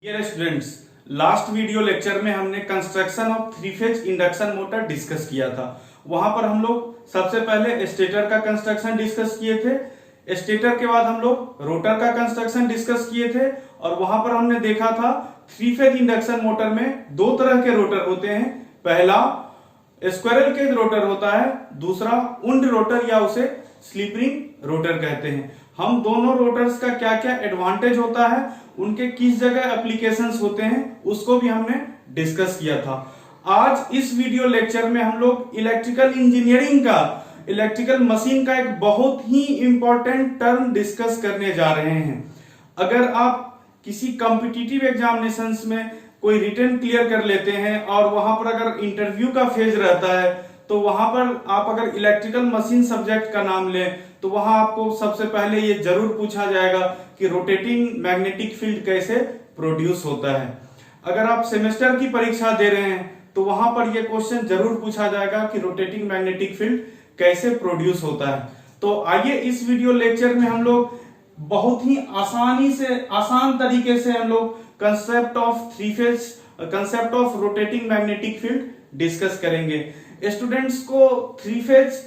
Dear students, last video lecture में हमने construction of three phase induction motor discuss किया था। वहां पर हम लोग सबसे पहले स्टेटर का कंस्ट्रक्शन डिस्कस किए थे। स्टेटर के बाद हम लोग रोटर का कंस्ट्रक्शन डिस्कस किए थे और वहां पर हमने देखा था थ्री फेज इंडक्शन मोटर में दो तरह के रोटर होते हैं। पहला स्क्विरल केज रोटर होता है, दूसरा उंड रोटर या उसे स्लिप रिंग रोटर कहते हैं। हम दोनों रोटर्स का क्या क्या एडवांटेज होता है, उनके किस जगह एप्लीकेशंस होते हैं, उसको भी हमने डिस्कस किया था। आज इस वीडियो लेक्चर में हम लोग इलेक्ट्रिकल इंजीनियरिंग का, इलेक्ट्रिकल मशीन का एक बहुत ही इंपॉर्टेंट टर्म डिस्कस करने जा रहे हैं। अगर आप किसी कॉम्पिटिटिव एग्जामिनेशंस में कोई रिटन क्लियर कर लेते हैं और वहां पर अगर इंटरव्यू का फेज रहता है तो वहां पर आप अगर इलेक्ट्रिकल मशीन सब्जेक्ट का नाम लें तो वहां आपको सबसे पहले ये जरूर पूछा जाएगा कि रोटेटिंग मैग्नेटिक फील्ड कैसे प्रोड्यूस होता है। अगर आप सेमेस्टर की परीक्षा दे रहे हैं तो वहां पर यह क्वेश्चन जरूर पूछा जाएगा कि रोटेटिंग मैग्नेटिक फील्ड कैसे प्रोड्यूस होता है। तो आइए इस वीडियो लेक्चर में हम लोग बहुत ही आसान तरीके से हम लोग concept of three phase, concept of rotating magnetic field discuss करेंगे। स्टूडेंट्स को three phase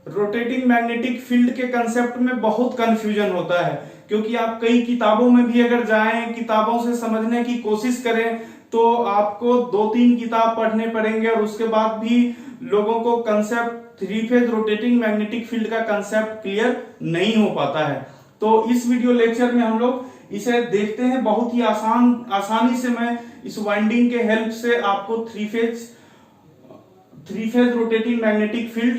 rotating magnetic field के कंसेप्ट में बहुत कंफ्यूजन होता है, क्योंकि आप कई किताबों में भी अगर जाएं, किताबों से समझने की कोशिश करें तो आपको 2-3 किताब पढ़ने पड़ेंगे और उसके बाद भी लोगों को concept three phase rotating magnetic field का कंसेप्ट क्लियर नहीं हो पाता है। तो इस वीडियो लेक्चर में हम लोग इसे देखते हैं। बहुत ही आसानी से मैं इस वाइंडिंग के हेल्प से आपको three phase rotating magnetic field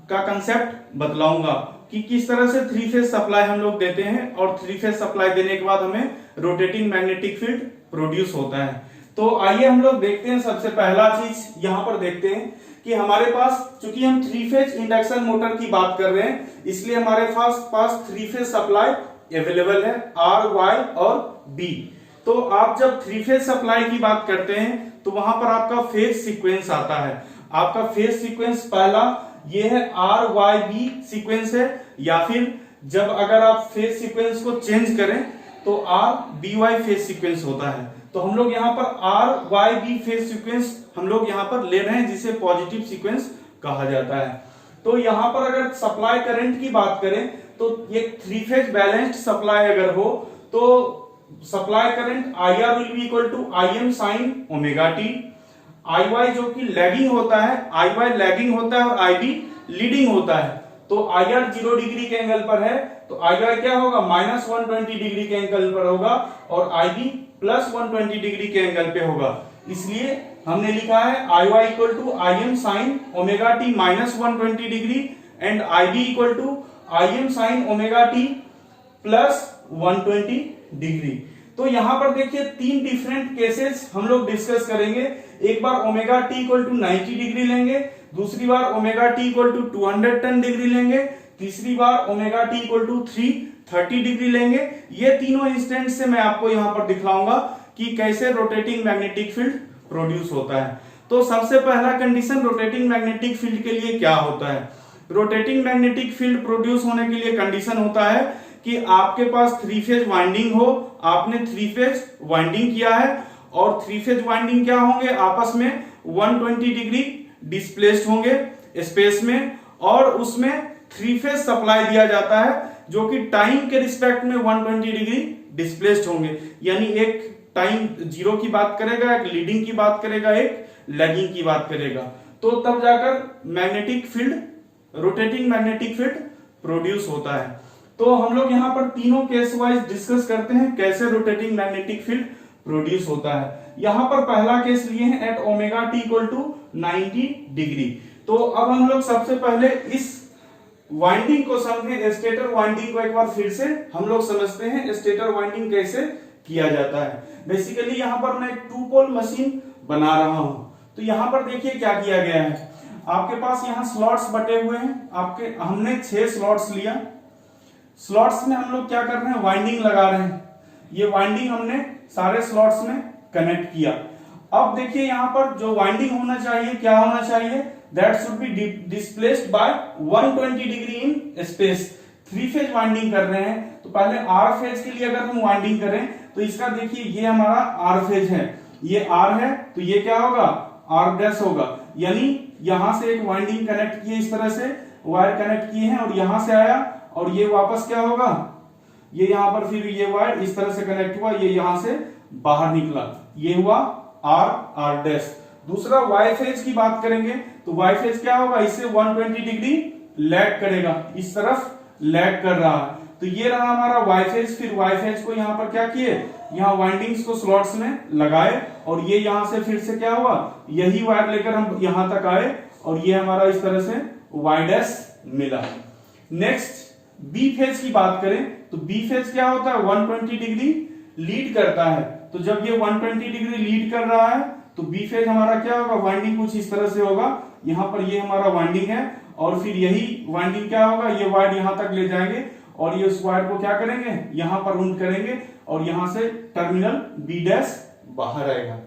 का कंसेप्ट बतलाऊंगा कि किस तरह से थ्री फेज सप्लाई हम लोग देते हैं और थ्री फेज सप्लाई देने के बाद हमें रोटेटिंग मैग्नेटिक फील्ड प्रोड्यूस होता है। तो आइए हम लोग देखते हैं। सबसे पहला चीज यहां पर देखते हैं कि हमारे पास, चूंकि हम थ्री फेज इंडक्शन मोटर की बात कर रहे हैं, इसलिए हमारे पास थ्री फेज सप्लाई अवेलेबल है, आर, वाई और बी। तो आप जब थ्री फेज सप्लाई की बात करते हैं तो वहां पर आपका फेज सीक्वेंस आता है। आपका फेज सीक्वेंस पहला ये है आर वाई बी सीक्वेंस है, या फिर जब अगर आप फेज सीक्वेंस को चेंज करें तो R B Y phase sequence होता है। तो हम लोग यहाँ पर R Y B phase sequence हम लोग यहाँ पर ले रहे हैं, जिसे पॉजिटिव सीक्वेंस कहा जाता है। तो यहाँ पर अगर सप्लाई करंट की बात करें तो ये थ्री फेज बैलेंस्ड सप्लाई अगर हो तो supply current I R will be equal to I M sine omega T. I Y जो कि लैगिंग होता है, आई वाई लैगिंग होता है और आई बी लीडिंग होता है। तो आई आर 0 डिग्री के एंगल पर है तो आई वाई क्या होगा, -120 डिग्री के एंगल पर होगा और आई बी +120 डिग्री के एंगल पे होगा। इसलिए हमने लिखा है I Y equal to I M sine omega T -120 degree and I B equal to I M sine omega T +120 degree. तो यहां पर देखिए 3 डिफरेंट केसेस हम लोग डिस्कस करेंगे। एक बार omega T equal to 90 degree लेंगे, दूसरी बार omega T equal to 210 degree लेंगे, तीसरी बार omega T equal to 330 degree लेंगे। ये तीनों इंस्टेंट से मैं आपको यहां पर दिखलाऊंगा कि कैसे रोटेटिंग मैग्नेटिक फील्ड प्रोड्यूस होता है। तो सबसे पहला कंडीशन रोटेटिंग मैग्नेटिक फील्ड के लिए क्या होता है। रोटेटिंग मैग्नेटिक फील्ड प्रोड्यूस होने के लिए कंडीशन होता है कि आपके पास थ्री फेज वाइंडिंग हो, आपने थ्री फेज वाइंडिंग किया है और थ्री फेज वाइंडिंग क्या होंगे, आपस में 120 डिग्री डिस्प्लेस्ड होंगे स्पेस में, और उसमें थ्री फेज सप्लाई दिया जाता है जो कि टाइम के रिस्पेक्ट में 120 डिग्री डिस्प्लेस्ड होंगे। यानी एक टाइम 0 की बात करेगा, एक लीडिंग की बात करेगा, एक लैगिंग की बात करेगा। तो तब जाकर magnetic field, rotating magnetic field produce होता है। तो हम लोग यहाँ पर तीनों केस वाइज डिस्कस करते हैं कैसे रोटेटिंग मैग्नेटिक फील्ड प्रोड्यूस होता है। यहाँ पर पहला केस लिए हैं at omega T equal to 90 degree. तो अब हम लोग सबसे पहले इस वाइंडिंग को समझें, स्टेटर वाइंडिंग को एक बार फिर से हम लोग समझते हैं स्टेटर वाइंडिंग कैसे किया जाता है। बेसिकली यहाँ पर मैं एक 2 पोल मशीन बना रहा हूं। तो यहाँ पर देखिए क्या किया गया है, आपके पास यहाँ स्लॉट्स बटे हुए हैं। हमने 6 स्लॉट्स लिया। स्लॉट्स में हम लोग क्या कर रहे हैं, वाइंडिंग लगा रहे हैं। ये वाइंडिंग हमने सारे स्लॉट्स में कनेक्ट किया। अब देखिए यहाँ पर जो वाइंडिंग होना चाहिए, क्या होना चाहिए, that should be displaced by 120 degree in space. Three phase winding कर रहे हैं तो पहले आर फेज के लिए अगर हम वाइंडिंग करें तो इसका देखिए ये हमारा आर फेज है, ये आर है तो ये क्या होगा आर डैश होगा, यानी यहां से एक वाइंडिंग कनेक्ट किए, इस तरह से वायर कनेक्ट किए हैं और यहां से आया और ये वापस क्या होगा, ये यहां पर फिर ये वायर इस तरह से कनेक्ट हुआ, ये यहां से बाहर निकला, ये हुआ आर आर डैश। दूसरा वाई फेज की बात करेंगे तो वाई फेज क्या होगा, इससे 120 डिग्री लैग करेगा, इस तरफ लैग कर रहा है, तो ये रहा हमारा वाई फेज। फिर वाई फेज को यहां पर क्या किए, यहां वाइंडिंग्स को स्लॉट्स में लगाए और ये यहां से फिर से क्या हुआ, यही वायर लेकर हम यहां तक आए और ये हमारा इस तरह से वाई डैश मिला। नेक्स्ट बी फेज की बात करें तो बी फेज क्या होता है, 120 डिग्री लीड करता है, तो जब ये 120 डिग्री लीड कर रहा है तो बी फेज हमारा क्या होगा, वाइंडिंग कुछ इस तरह से होगा, यहां पर ये हमारा वाइंडिंग है और फिर यही वाइंडिंग क्या होगा, ये वायर यहां तक ले जाएंगे और ये उस वायर को क्या करेंगे, यहां पर राउंड करेंगे और यहां से टर्मिनल बी डैश बाहर आएगा।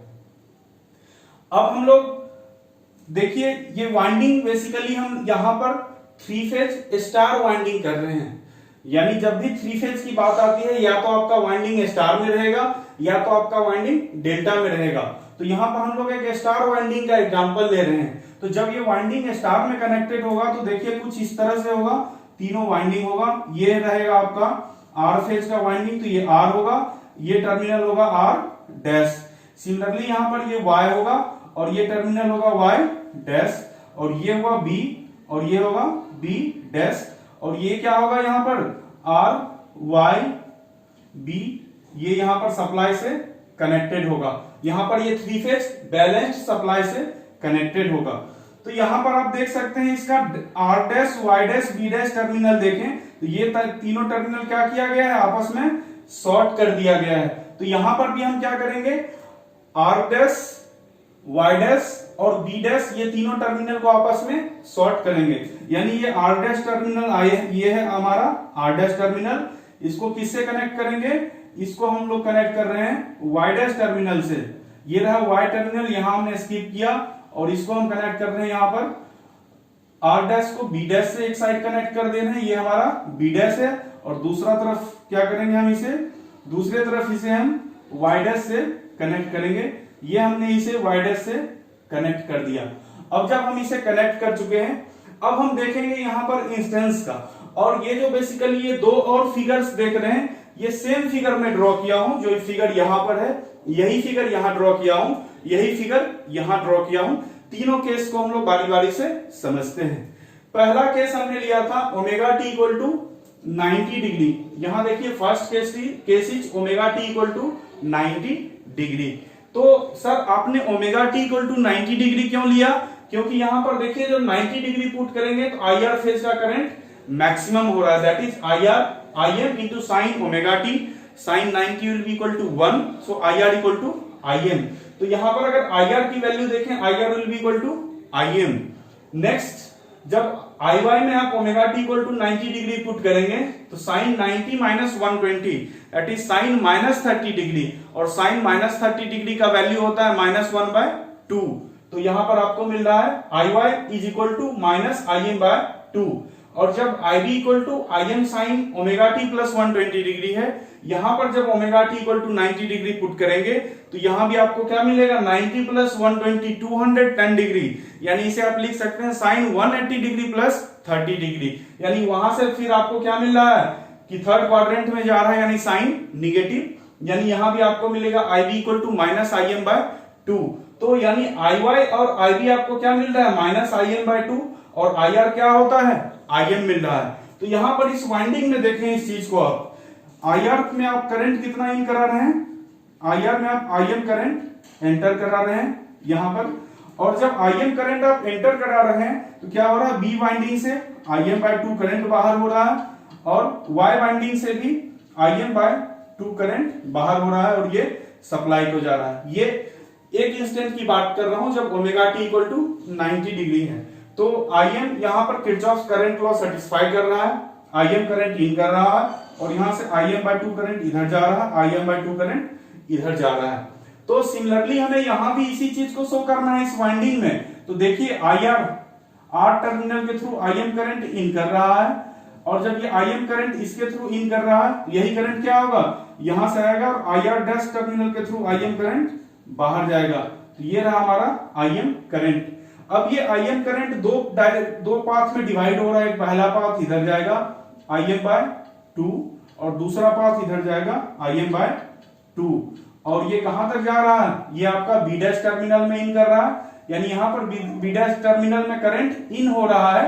अब हम लोग देखिए ये वाइंडिंग बेसिकली हम यहां पर थ्री फेज स्टार वाइंडिंग कर रहे हैं, यानी जब भी थ्री फेज की बात आती है या तो आपका वाइंडिंग स्टार में रहेगा या तो आपका वाइंडिंग डेल्टा में रहेगा, तो यहां पर हम लोग एक स्टार वाइंडिंग का एग्जांपल ले रहे हैं। तो जब ये वाइंडिंग स्टार में कनेक्टेड होगा तो देखिए कुछ इस तरह से होगा, तीनों वाइंडिंग होगा, ये रहेगा आपका आर फेज का वाइंडिंग, तो ये आर होगा, ये टर्मिनल होगा आर डैश। सिमिलरली यहां पर ये वाई होगा और ये टर्मिनल होगा वाई डैश और ये हुआ बी और ये होगा बी डैश और ये क्या होगा यहां पर आर वाई बी, ये यहां पर सप्लाई से कनेक्टेड होगा, यहां पर ये थ्री फेज बैलेंस्ड सप्लाई से कनेक्टेड होगा। तो यहां पर आप देख सकते हैं इसका R dash Y dash B dash terminal देखें तो ये तीनों टर्मिनल क्या किया गया है, आपस में शॉर्ट कर दिया गया है। तो यहां पर भी हम क्या करेंगे, आर डैश वाई डैश और बी डैश ये तीनों टर्मिनल को आपस में शॉर्ट करेंगे, यानी ये आर डैश टर्मिनल आए, ये है हमारा आर डैश टर्मिनल, इसको किससे कनेक्ट करेंगे, इसको हम लोग कनेक्ट कर रहे हैं वाई डैश टर्मिनल से, ये रहा वाई टर्मिनल, यहां हमने स्किप किया और इसको हम कनेक्ट कर रहे हैं यहां पर आर डैश को बी डैश से एक साइड कनेक्ट कर दे रहे हैं, ये हमारा बी डैश है और दूसरा तरफ क्या करेंगे हम इसे, दूसरे तरफ इसे हम वाई डैश से कनेक्ट करेंगे, ये हमने इसे वाई डैश से कनेक्ट कर दिया। अब जब हम इसे कनेक्ट कर चुके हैं अब हम देखेंगे यहां पर इंस्टेंस का, और ये जो बेसिकली ये दो और फिगर्स देख रहे हैं ये सेम फिगर में ड्रॉ किया हूं, जो फिगर यहां पर है यही फिगर यहां ड्रॉ किया हूं, यही फिगर यहां ड्रॉ किया हूं। तीनों केस को हम लोग बारी बारी से समझते हैं। पहला केस हमने लिया था omega T equal to 90 degree, यहां देखिए first case is omega T equal to 90 degree. तो सर आपने omega T equal to 90 degree क्यों लिया, क्योंकि यहां पर देखिए जब 90 डिग्री पुट करेंगे तो आई आर फेज का करंट मैक्सिमम हो रहा है, that is I M into sine omega T, sine 90 will be equal to 1, so I R equal to I M. तो यहां पर अगर आई आर की वैल्यू देखें I R will be equal to I M. Next जब I Y में आप omega T equal to 90 degree put करेंगे तो sine 90 minus 120 that is sine minus 30 degree, और साइन माइनस 30 डिग्री का वैल्यू होता है -1/2। तो यहां पर आपको मिल रहा है I Y is equal to minus I M by 2, और जब I B equal to I M sine omega T plus 120 degree है, यहां पर जब omega T equal to 90 degree put करेंगे तो यहां भी आपको क्या मिलेगा 90 प्लस 120 210 डिग्री, यानी इसे आप लिख सकते हैं साइन 180 डिग्री प्लस 30 डिग्री, यानी वहां से फिर आपको क्या मिल रहा है कि थर्ड क्वाड्रेंट में जा रहा है यानी साइन निगेटिव, यानी यहां भी आपको मिलेगा I B equal to minus I M by 2। तो यानी आई वाई और आई बी आपको क्या मिल रहा है माइनस आई एम बाय 2, और आई आर क्या होता है आई एम मिल रहा है। तो यहां पर इस वाइंडिंग में देखें इस चीज को, आप आई आर में आप करंट कितना इन करा रहे हैं, आई आर में आप आई एम करंट एंटर करा रहे हैं यहां पर, और जब आई एम करंट आप एंटर करा रहे हैं तो क्या हो रहा है बी वाइंडिंग से आई एम बाय 2 करंट बाहर हो रहा है, और वाई वाइंडिंग से भी आई एम बाय 2 करंट बाहर हो रहा है और ये सप्लाई को जा रहा है। ये एक इंस्टेंट की बात कर रहा हूं जब omega T equal to 90 degree है। तो आई एम यहां पर किरचॉफ करंट लॉ सेटिस्फाई कर रहा है, आई एम करंट इन कर रहा है, और यहां से आई एम बाय 2 करंट इधर जा रहा है, आई एम बाय 2 करंट इधर जा रहा है। तो सिमिलरली हमें यहां भी इसी चीज को शो करना है इस वाइंडिंग में। तो देखिए आई आर टर्मिनल के through I am current in कर रहा है, और जब ये आई एम करंट इसके थ्रू इन कर रहा है, यही करंट क्या होगा, यहां से आएगा और IR डैश टर्मिनल के थ्रू IM करंट बाहर जाएगा। तो ये रहा हमारा IM करंट। अब ये IM करंट दो पाथ में डिवाइड हो रहा है। एक पहला पाथ इधर जाएगा IM/2 और दूसरा पाथ इधर जाएगा IM/2। और ये कहां तक जा रहा है? ये आपका B डैश टर्मिनल में इन कर रहा है, यानी यहां पर B डैश टर्मिनल में करंट इन हो रहा है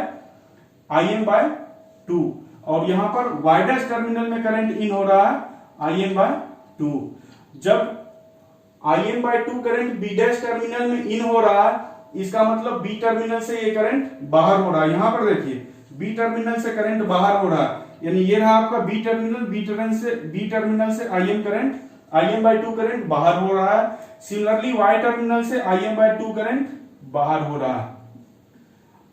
IM/2 और यहां पर Y डैश टर्मिनल में करंट इन हो रहा है IM/2। जब IM/2 current B dash terminal में इन हो रहा है, इसका मतलब B टर्मिनल से ये करंट बाहर हो रहा है। यहां पर देखिए B टर्मिनल से करंट बाहर हो रहा है, यानी ये रहा आपका B टर्मिनल, B टर्मिनल से IM करंट, IM/2 करंट बाहर हो रहा है। सिमिलरली Y टर्मिनल से IM/2 करंट बाहर हो रहा है।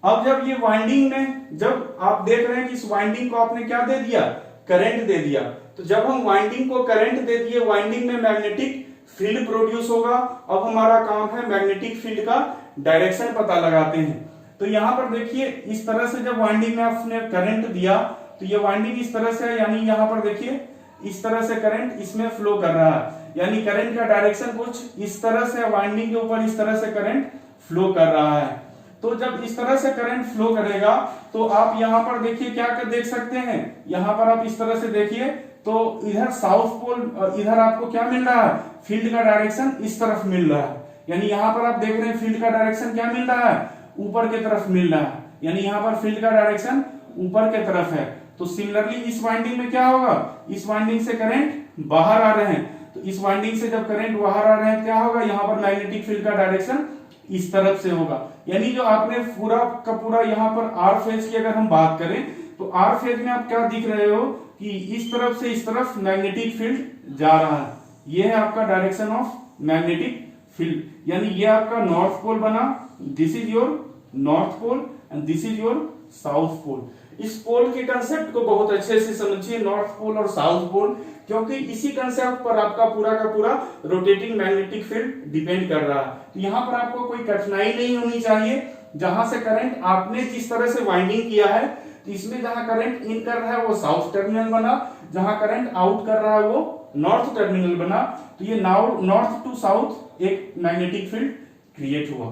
अब जब ये वाइंडिंग में, जब आप देख रहे हैं कि इस वाइंडिंग को आपने क्या दे दिया? करंट दे दिया। तो जब हम वाइंडिंग को करंट दे दिए, वाइंडिंग में मैग्नेटिक फील्ड प्रोड्यूस होगा। अब हमारा काम है मैग्नेटिक फील्ड का डायरेक्शन पता लगाते हैं। तो यहां पर देखिए इस तरह से जब वाइंडिंग में आपने करंट दिया तो ये वाइंडिंग इस तरह से है, यानी यहां पर देखिए इस तरह से करंट इसमें फ्लो कर रहा है, यानी करंट का डायरेक्शन कुछ इस तरह से, वाइंडिंग के ऊपर इस तरह से करंट फ्लो कर रहा है। तो जब इस तरह से करंट फ्लो करेगा तो आप यहां पर देखिए क्या कर देख सकते हैं, यहां पर आप इस तरह से देखिए तो इधर साउथ पोल, इधर आपको क्या मिल रहा है? फील्ड का डायरेक्शन इस तरफ मिल रहा है, यानी यहां पर आप देख रहे हैं फील्ड का डायरेक्शन क्या मिल रहा है? ऊपर की तरफ मिल रहा है, यानी यहां पर फील्ड का डायरेक्शन ऊपर की तरफ है। तो सिमिलरली इस वाइंडिंग में क्या होगा? इस वाइंडिंग से करंट बाहर आ रहे हैं, तो इस वाइंडिंग से जब करंट बाहर आ रहे हैं क्या होगा? यहाँ पर मैग्नेटिक फील्ड का डायरेक्शन इस तरफ से होगा। यानी जो आपने पूरा का पूरा यहाँ पर आर फेज की अगर हम बात करें तो आर फेज में आप क्या दिख रहे हो कि इस तरफ से इस तरफ मैग्नेटिक फील्ड जा रहा है। ये है आपका डायरेक्शन ऑफ मैग्नेटिक फील्ड, यानी ये आपका नॉर्थ पोल बना, this is your north pole and this is your south pole. इस पोल के कंसेप्ट को बहुत अच्छे से समझिए, नॉर्थ पोल और साउथ पोल, क्योंकि इसी कंसेप्ट पर आपका पूरा का पूरा रोटेटिंग मैग्नेटिक फील्ड डिपेंड कर रहा है। तो यहाँ पर आपको कोई कठिनाई नहीं होनी चाहिए। जहां से करंट आपने जिस तरह से वाइंडिंग किया है, तो इसमें जहां करंट इन कर रहा है वो साउथ टर्मिनल बना, जहां करंट आउट कर रहा है वो नॉर्थ टर्मिनल बना। तो ये नॉर्थ टू साउथ एक मैग्नेटिक फील्ड क्रिएट हुआ।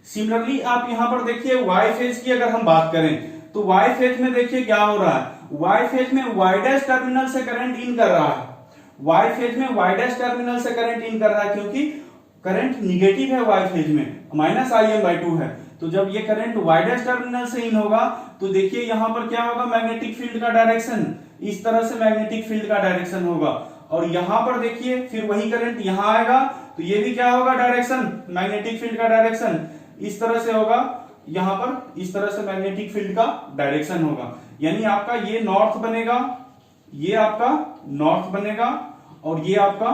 सिमिलरली आप यहां पर देखिए वाई फेज की अगर हम बात करें तो वाई फेज में देखिए क्या हो रहा है? वाई फेज में वाई डैश टर्मिनल से करंट इन कर रहा है, वाई फेज में वाई डैश टर्मिनल से करंट इन कर रहा है, क्योंकि करंट निगेटिव है वाई फेज में, -IM/2 है। तो जब ये करंट वाई डैश टर्मिनल से इन होगा तो देखिए यहां पर क्या होगा? मैग्नेटिक फील्ड का डायरेक्शन इस तरह से मैग्नेटिक फील्ड का डायरेक्शन होगा। और यहां पर देखिए फिर वही करंट यहां आएगा तो ये भी क्या होगा? डायरेक्शन, मैग्नेटिक फील्ड का डायरेक्शन इस तरह से होगा, यहां पर इस तरह से मैग्नेटिक फील्ड का डायरेक्शन होगा। यानी आपका ये नॉर्थ बनेगा, ये आपका नॉर्थ बनेगा और ये आपका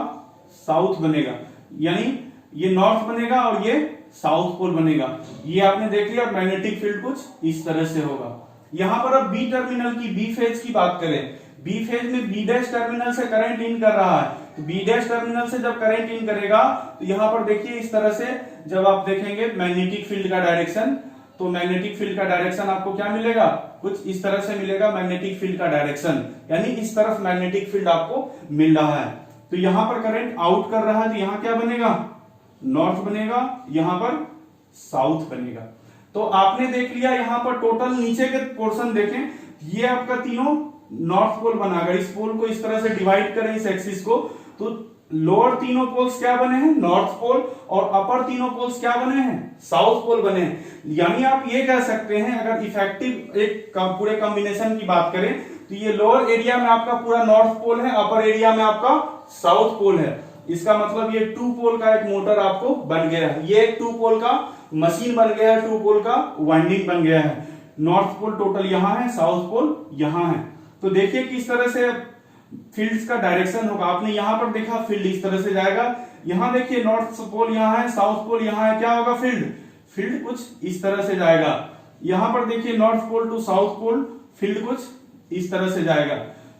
साउथ बनेगा, यानी ये नॉर्थ बनेगा और ये साउथ पोल बनेगा। ये आपने देख लिया, मैग्नेटिक फील्ड कुछ इस तरह से होगा। यहां पर अब बी टर्मिनल की, बी फेज की बात करें, बी फेज में बी डैश टर्मिनल से करंट इन कर रहा है। तो बी डैश टर्मिनल से जब करंट इन करेगा तो यहां पर देखिए इस तरह से जब आप देखेंगे मैग्नेटिक फील्ड का डायरेक्शन, तो मैग्नेटिक फील्ड का डायरेक्शन आपको क्या मिलेगा? कुछ इस तरह से मिलेगा मैग्नेटिक फील्ड का डायरेक्शन, यानी इस तरफ मैग्नेटिक फील्ड आपको मिल रहा है। तो यहां पर करंट आउट कर रहा है तो यहां क्या बनेगा? नॉर्थ बनेगा, यहां पर साउथ बनेगा। तो आपने देख लिया यहां पर टोटल नीचे के पोर्शन देखें, ये आपका तीनों नॉर्थ पोल बना। अगर इस पोल को इस तरह से डिवाइड करें इस एक्सिस को, तो लोअर तीनों पोल्स क्या बने हैं? नॉर्थ पोल, और अपर तीनों पोल्स क्या बने हैं? साउथ पोल बने हैं। यानी आप ये कह सकते हैं, अगर इफेक्टिव एक पूरे कॉम्बिनेशन की बात करें तो ये लोअर एरिया में आपका पूरा नॉर्थ पोल है, अपर एरिया में आपका साउथ पोल है। इसका मतलब ये 2 पोल का एक मोटर आपको बन गया है, ये एक 2 पोल का मशीन बन गया है, 2 पोल का वाइंडिंग बन गया है। नॉर्थ पोल टोटल यहां है, साउथ पोल यहां है। तो देखिए किस तरह से फील्ड्स का डायरेक्शन होगा। आपने यहां पर देखा फील्ड इस तरह से जाएगा, यहां देखिए नॉर्थ पोल यहां है, साउथ पोल यहां है, क्या होगा? फील्ड कुछ इस तरह से जाएगा। यहां पर देखिए north pole to south pole, field कुछ इस तरह से जाएगा।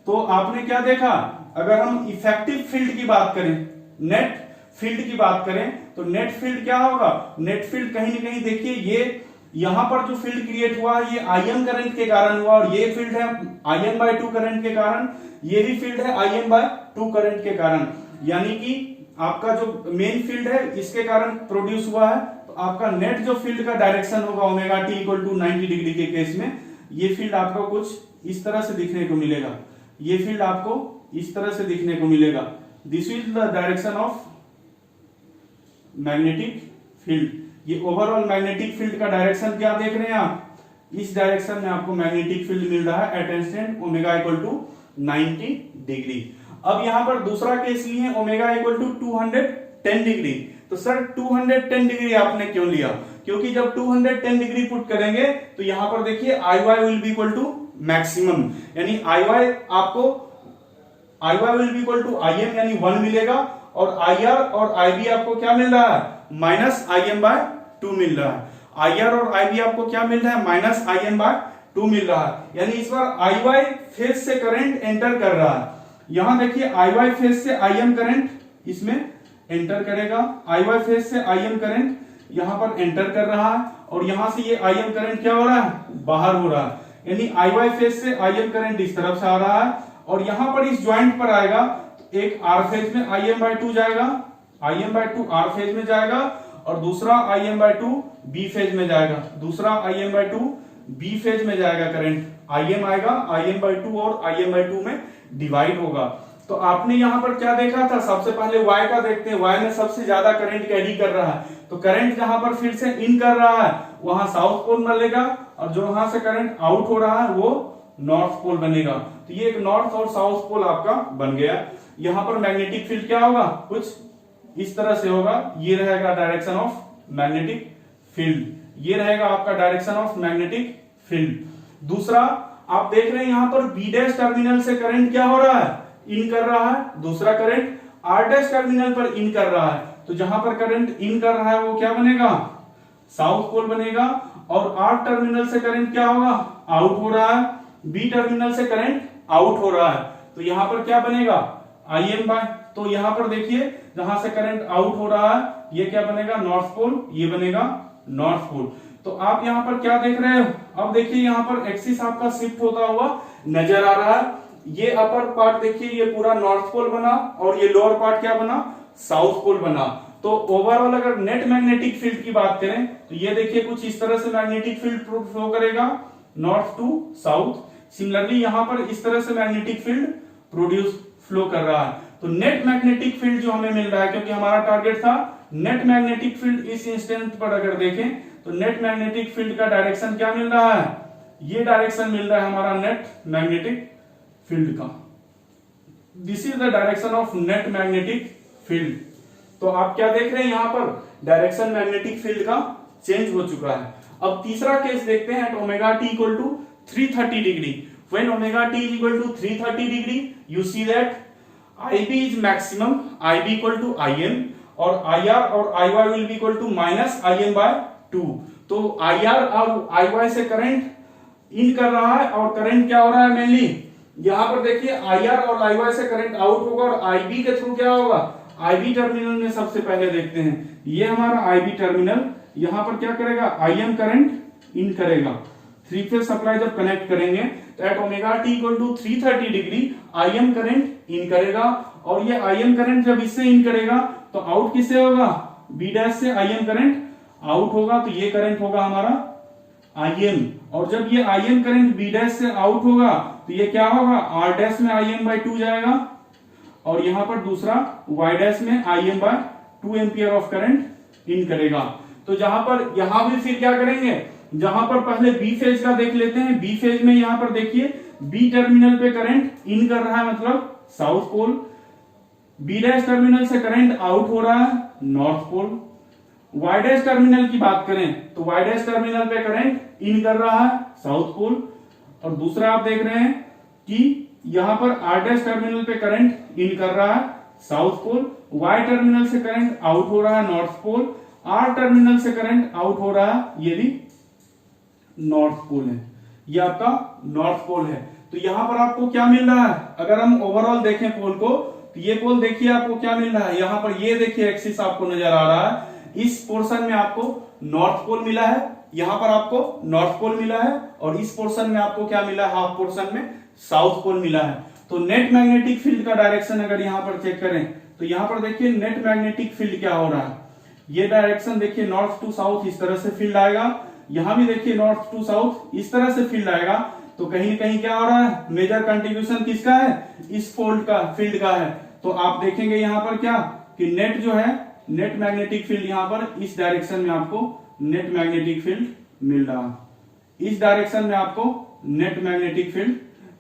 तो आपने क्या देखा? अगर हम इफेक्टिव फील्ड की बात करें, नेट फील्ड की बात करें, तो नेट फील्ड क्या होगा? नेट फील्ड कहीं ना कहीं देखिए ये यहां पर जो फील्ड क्रिएट हुआ ये Im करंट के कारण हुआ, और ये फील्ड है Im/2 करंट के कारण, ये भी फील्ड है Im/2 करंट के कारण। यानी कि आपका जो मेन फील्ड है इसके कारण प्रोड्यूस हुआ है, तो आपका नेट जो फील्ड का डायरेक्शन होगा omega T equal to 90 degree के केस में, ये फील्ड आपको कुछ इस तरह से दिखने को मिलेगा। ये फील्ड आपको इस तरह से दिखने को मिलेगा। This is the direction of magnetic field. ये ओवरऑल मैग्नेटिक फील्ड का डायरेक्शन क्या देख रहे हैं आप, इस डायरेक्शन में आपको मैग्नेटिक फील्ड मिल रहा है at instant omega equal to 90 degree. अब यहां पर दूसरा केस लिए ओमेगा इक्वल टू 210 डिग्री। तो सर 210 डिग्री आपने क्यों लिया, क्योंकि जब 210 डिग्री पुट करेंगे तो यहां पर देखिए IY will be equal to maximum, यानी IY आपको IY will be equal to IM यानी 1 मिलेगा, और IR और IB आपको क्या मिल रहा है माइनस Im/2 मिल रहा है। IR और IB आपको क्या मिल रहा है माइनस Im/2 मिल रहा है, यानी इस बार IY फेज से करंट एंटर कर रहा है। यहां देखिए IY फेज से Im करंट इसमें एंटर करेगा, IY फेज से Im करंट यहां पर एंटर कर रहा है, और यहां से ये Im करंट क्या हो रहा है बाहर हो रहा है, यानी IY फेज से Im करंट इस तरफ से आ रहा है, और यहां पर इस ज्वाइंट पर आएगा तो एक R फेज में Im/2 जाएगा, Im/2 R फेज में जाएगा, और दूसरा Im/2 B फेज में जाएगा, दूसरा Im/2 B फेज में जाएगा करंट, Im आएगा Im/2 और Im/2 में डिवाइड होगा। तो आपने यहां पर क्या देखा था, सबसे पहले Y का देखते हैं, Y में सबसे ज्यादा करंट कैरी कर रहा है, तो करंट जहां पर फिर से इन कर रहा है वहां साउथ पोल बनेगा, और जो वहां से करंट आउट हो रहा है वो नॉर्थ पोल बनेगा। तो ये एक नॉर्थ और साउथ पोल आपका बन गया। यहां पर मैग्नेटिक फील्ड क्या होगा, कुछ इस तरह से होगा, ये रहेगा डायरेक्शन ऑफ मैग्नेटिक फील्ड, ये रहेगा आपका डायरेक्शन ऑफ मैग्नेटिक फील्ड। दूसरा आप देख रहे हैं यहां पर B डैश टर्मिनल से करंट क्या हो रहा है इन कर रहा है, दूसरा करंट R डैश टर्मिनल पर इन कर रहा है, तो जहां पर करंट इन कर रहा है वो क्या बनेगा साउथ पोल बनेगा, और R टर्मिनल से करंट क्या होगा आउट हो रहा है, B टर्मिनल से करंट आउट हो रहा है, तो यहां पर क्या बनेगा Im/, तो यहां पर देखिए जहां से करंट आउट हो रहा है ये क्या बनेगा नॉर्थ पोल, ये बनेगा नॉर्थ पोल। तो आप यहां पर क्या देख रहे हो, अब देखिए यहां पर एक्सिस आपका शिफ्ट होता हुआ नजर आ रहा है। ये अपर पार्ट देखिए ये पूरा नॉर्थ पोल बना, और ये लोअर पार्ट क्या बना साउथ पोल बना। तो ओवरऑल अगर नेट मैग्नेटिक फील्ड की बात करें तो ये देखिए कुछ इस तरह से मैग्नेटिक फील्ड फ्लो करेगा नॉर्थ टू साउथ। सिमिलरली यहां पर इस तरह से मैग्नेटिक फील्ड प्रोड्यूस फ्लो कर रहा है। तो नेट मैग्नेटिक फील्ड जो हमें मिल रहा है, क्योंकि हमारा टारगेट था नेट मैग्नेटिक फील्ड, इस इंस्टेंट पर अगर देखें तो नेट मैग्नेटिक फील्ड का डायरेक्शन क्या मिल रहा है, ये डायरेक्शन मिल रहा है हमारा नेट मैग्नेटिक फील्ड का। This is the direction of net magnetic field. तो आप क्या देख रहे हैं यहां पर डायरेक्शन मैग्नेटिक फील्ड का चेंज हो चुका है। अब तीसरा केस देखते हैं, at omega T equal to 330 degree. When omega T is equal to 330 degree you see that IB is maximum, IB equal to IM, और IR और IY will be equal to minus Im/2। तो IR और IY से current in कर रहा है, और current क्या हो रहा है मेनली यहां पर देखिए IR और IY से करंट आउट होगा, और IB के थ्रू क्या होगा IB टर्मिनल में सबसे पहले देखते हैं, ये हमारा IB टर्मिनल यहां पर क्या करेगा Im करंट इन करेगा। थ्री फेज सप्लाई जब कनेक्ट करेंगे तो at omega T equal to 330 degree Im current in करेगा, और ये Im करंट जब इससे इन करेगा तो आउट किससे होगा B डैश से Im करंट आउट होगा, तो ये करंट होगा हमारा Im, और जब ये Im करंट B डैश से आउट होगा तो ये क्या होगा R डैश में Im/2 जाएगा, और यहां पर दूसरा Y डैश में Im/2 ampere of current in करेगा। तो जहां पर यहां भी फिर क्या करेंगे, जहां पर पहले B फेज का देख लेते हैं। B फेज में यहां पर देखिए B टर्मिनल पे करंट इन कर रहा है मतलब south pole, B dash terminal से करंट आउट हो रहा है north pole. Y dash terminal की बात करें तो Y डैश टर्मिनल पे करंट इन कर रहा है साउथ पोल, और दूसरा आप देख रहे हैं कि यहां पर R डैश टर्मिनल पे करंट इन कर रहा है साउथ पोल, Y टर्मिनल से करंट आउट हो रहा है नॉर्थ पोल, R टर्मिनल से करंट आउट हो रहा है ये भी नॉर्थ पोल है, ये आपका नॉर्थ पोल है। तो यहां पर आपको क्या मिल रहा है, अगर हम ओवरऑल देखें पोल को तो ये पोल देखिए आपको क्या मिल रहा है, यहां पर ये देखिए एक्सिस आपको नजर आ रहा है, इस पोर्शन में आपको नॉर्थ पोल मिला है, यहाँ पर आपको नॉर्थ पोल मिला है और इस पोर्शन में आपको क्या मिला है, हाफ पोर्शन में साउथ पोल मिला है। तो नेट मैग्नेटिक फील्ड का डायरेक्शन अगर यहाँ पर चेक करें तो यहाँ पर देखिए नेट मैग्नेटिक फील्ड क्या हो रहा है, ये डायरेक्शन देखिए नॉर्थ टू साउथ इस तरह से फील्ड आएगा, यहाँ भी देखिए नॉर्थ टू साउथ इस तरह से फील्ड आएगा। तो कहीं न कहीं क्या हो रहा है, मेजर कंट्रीब्यूशन किसका है, इस फोल्ड का फील्ड का है। तो आप देखेंगे यहाँ पर क्या कि नेट जो है, नेट मैग्नेटिक फील्ड यहाँ पर इस डायरेक्शन में आपको नेट मैग्नेटिक फील्ड मिल रहा है, इस डायरेक्शन में आपको नेट मैग्नेटिक फील्ड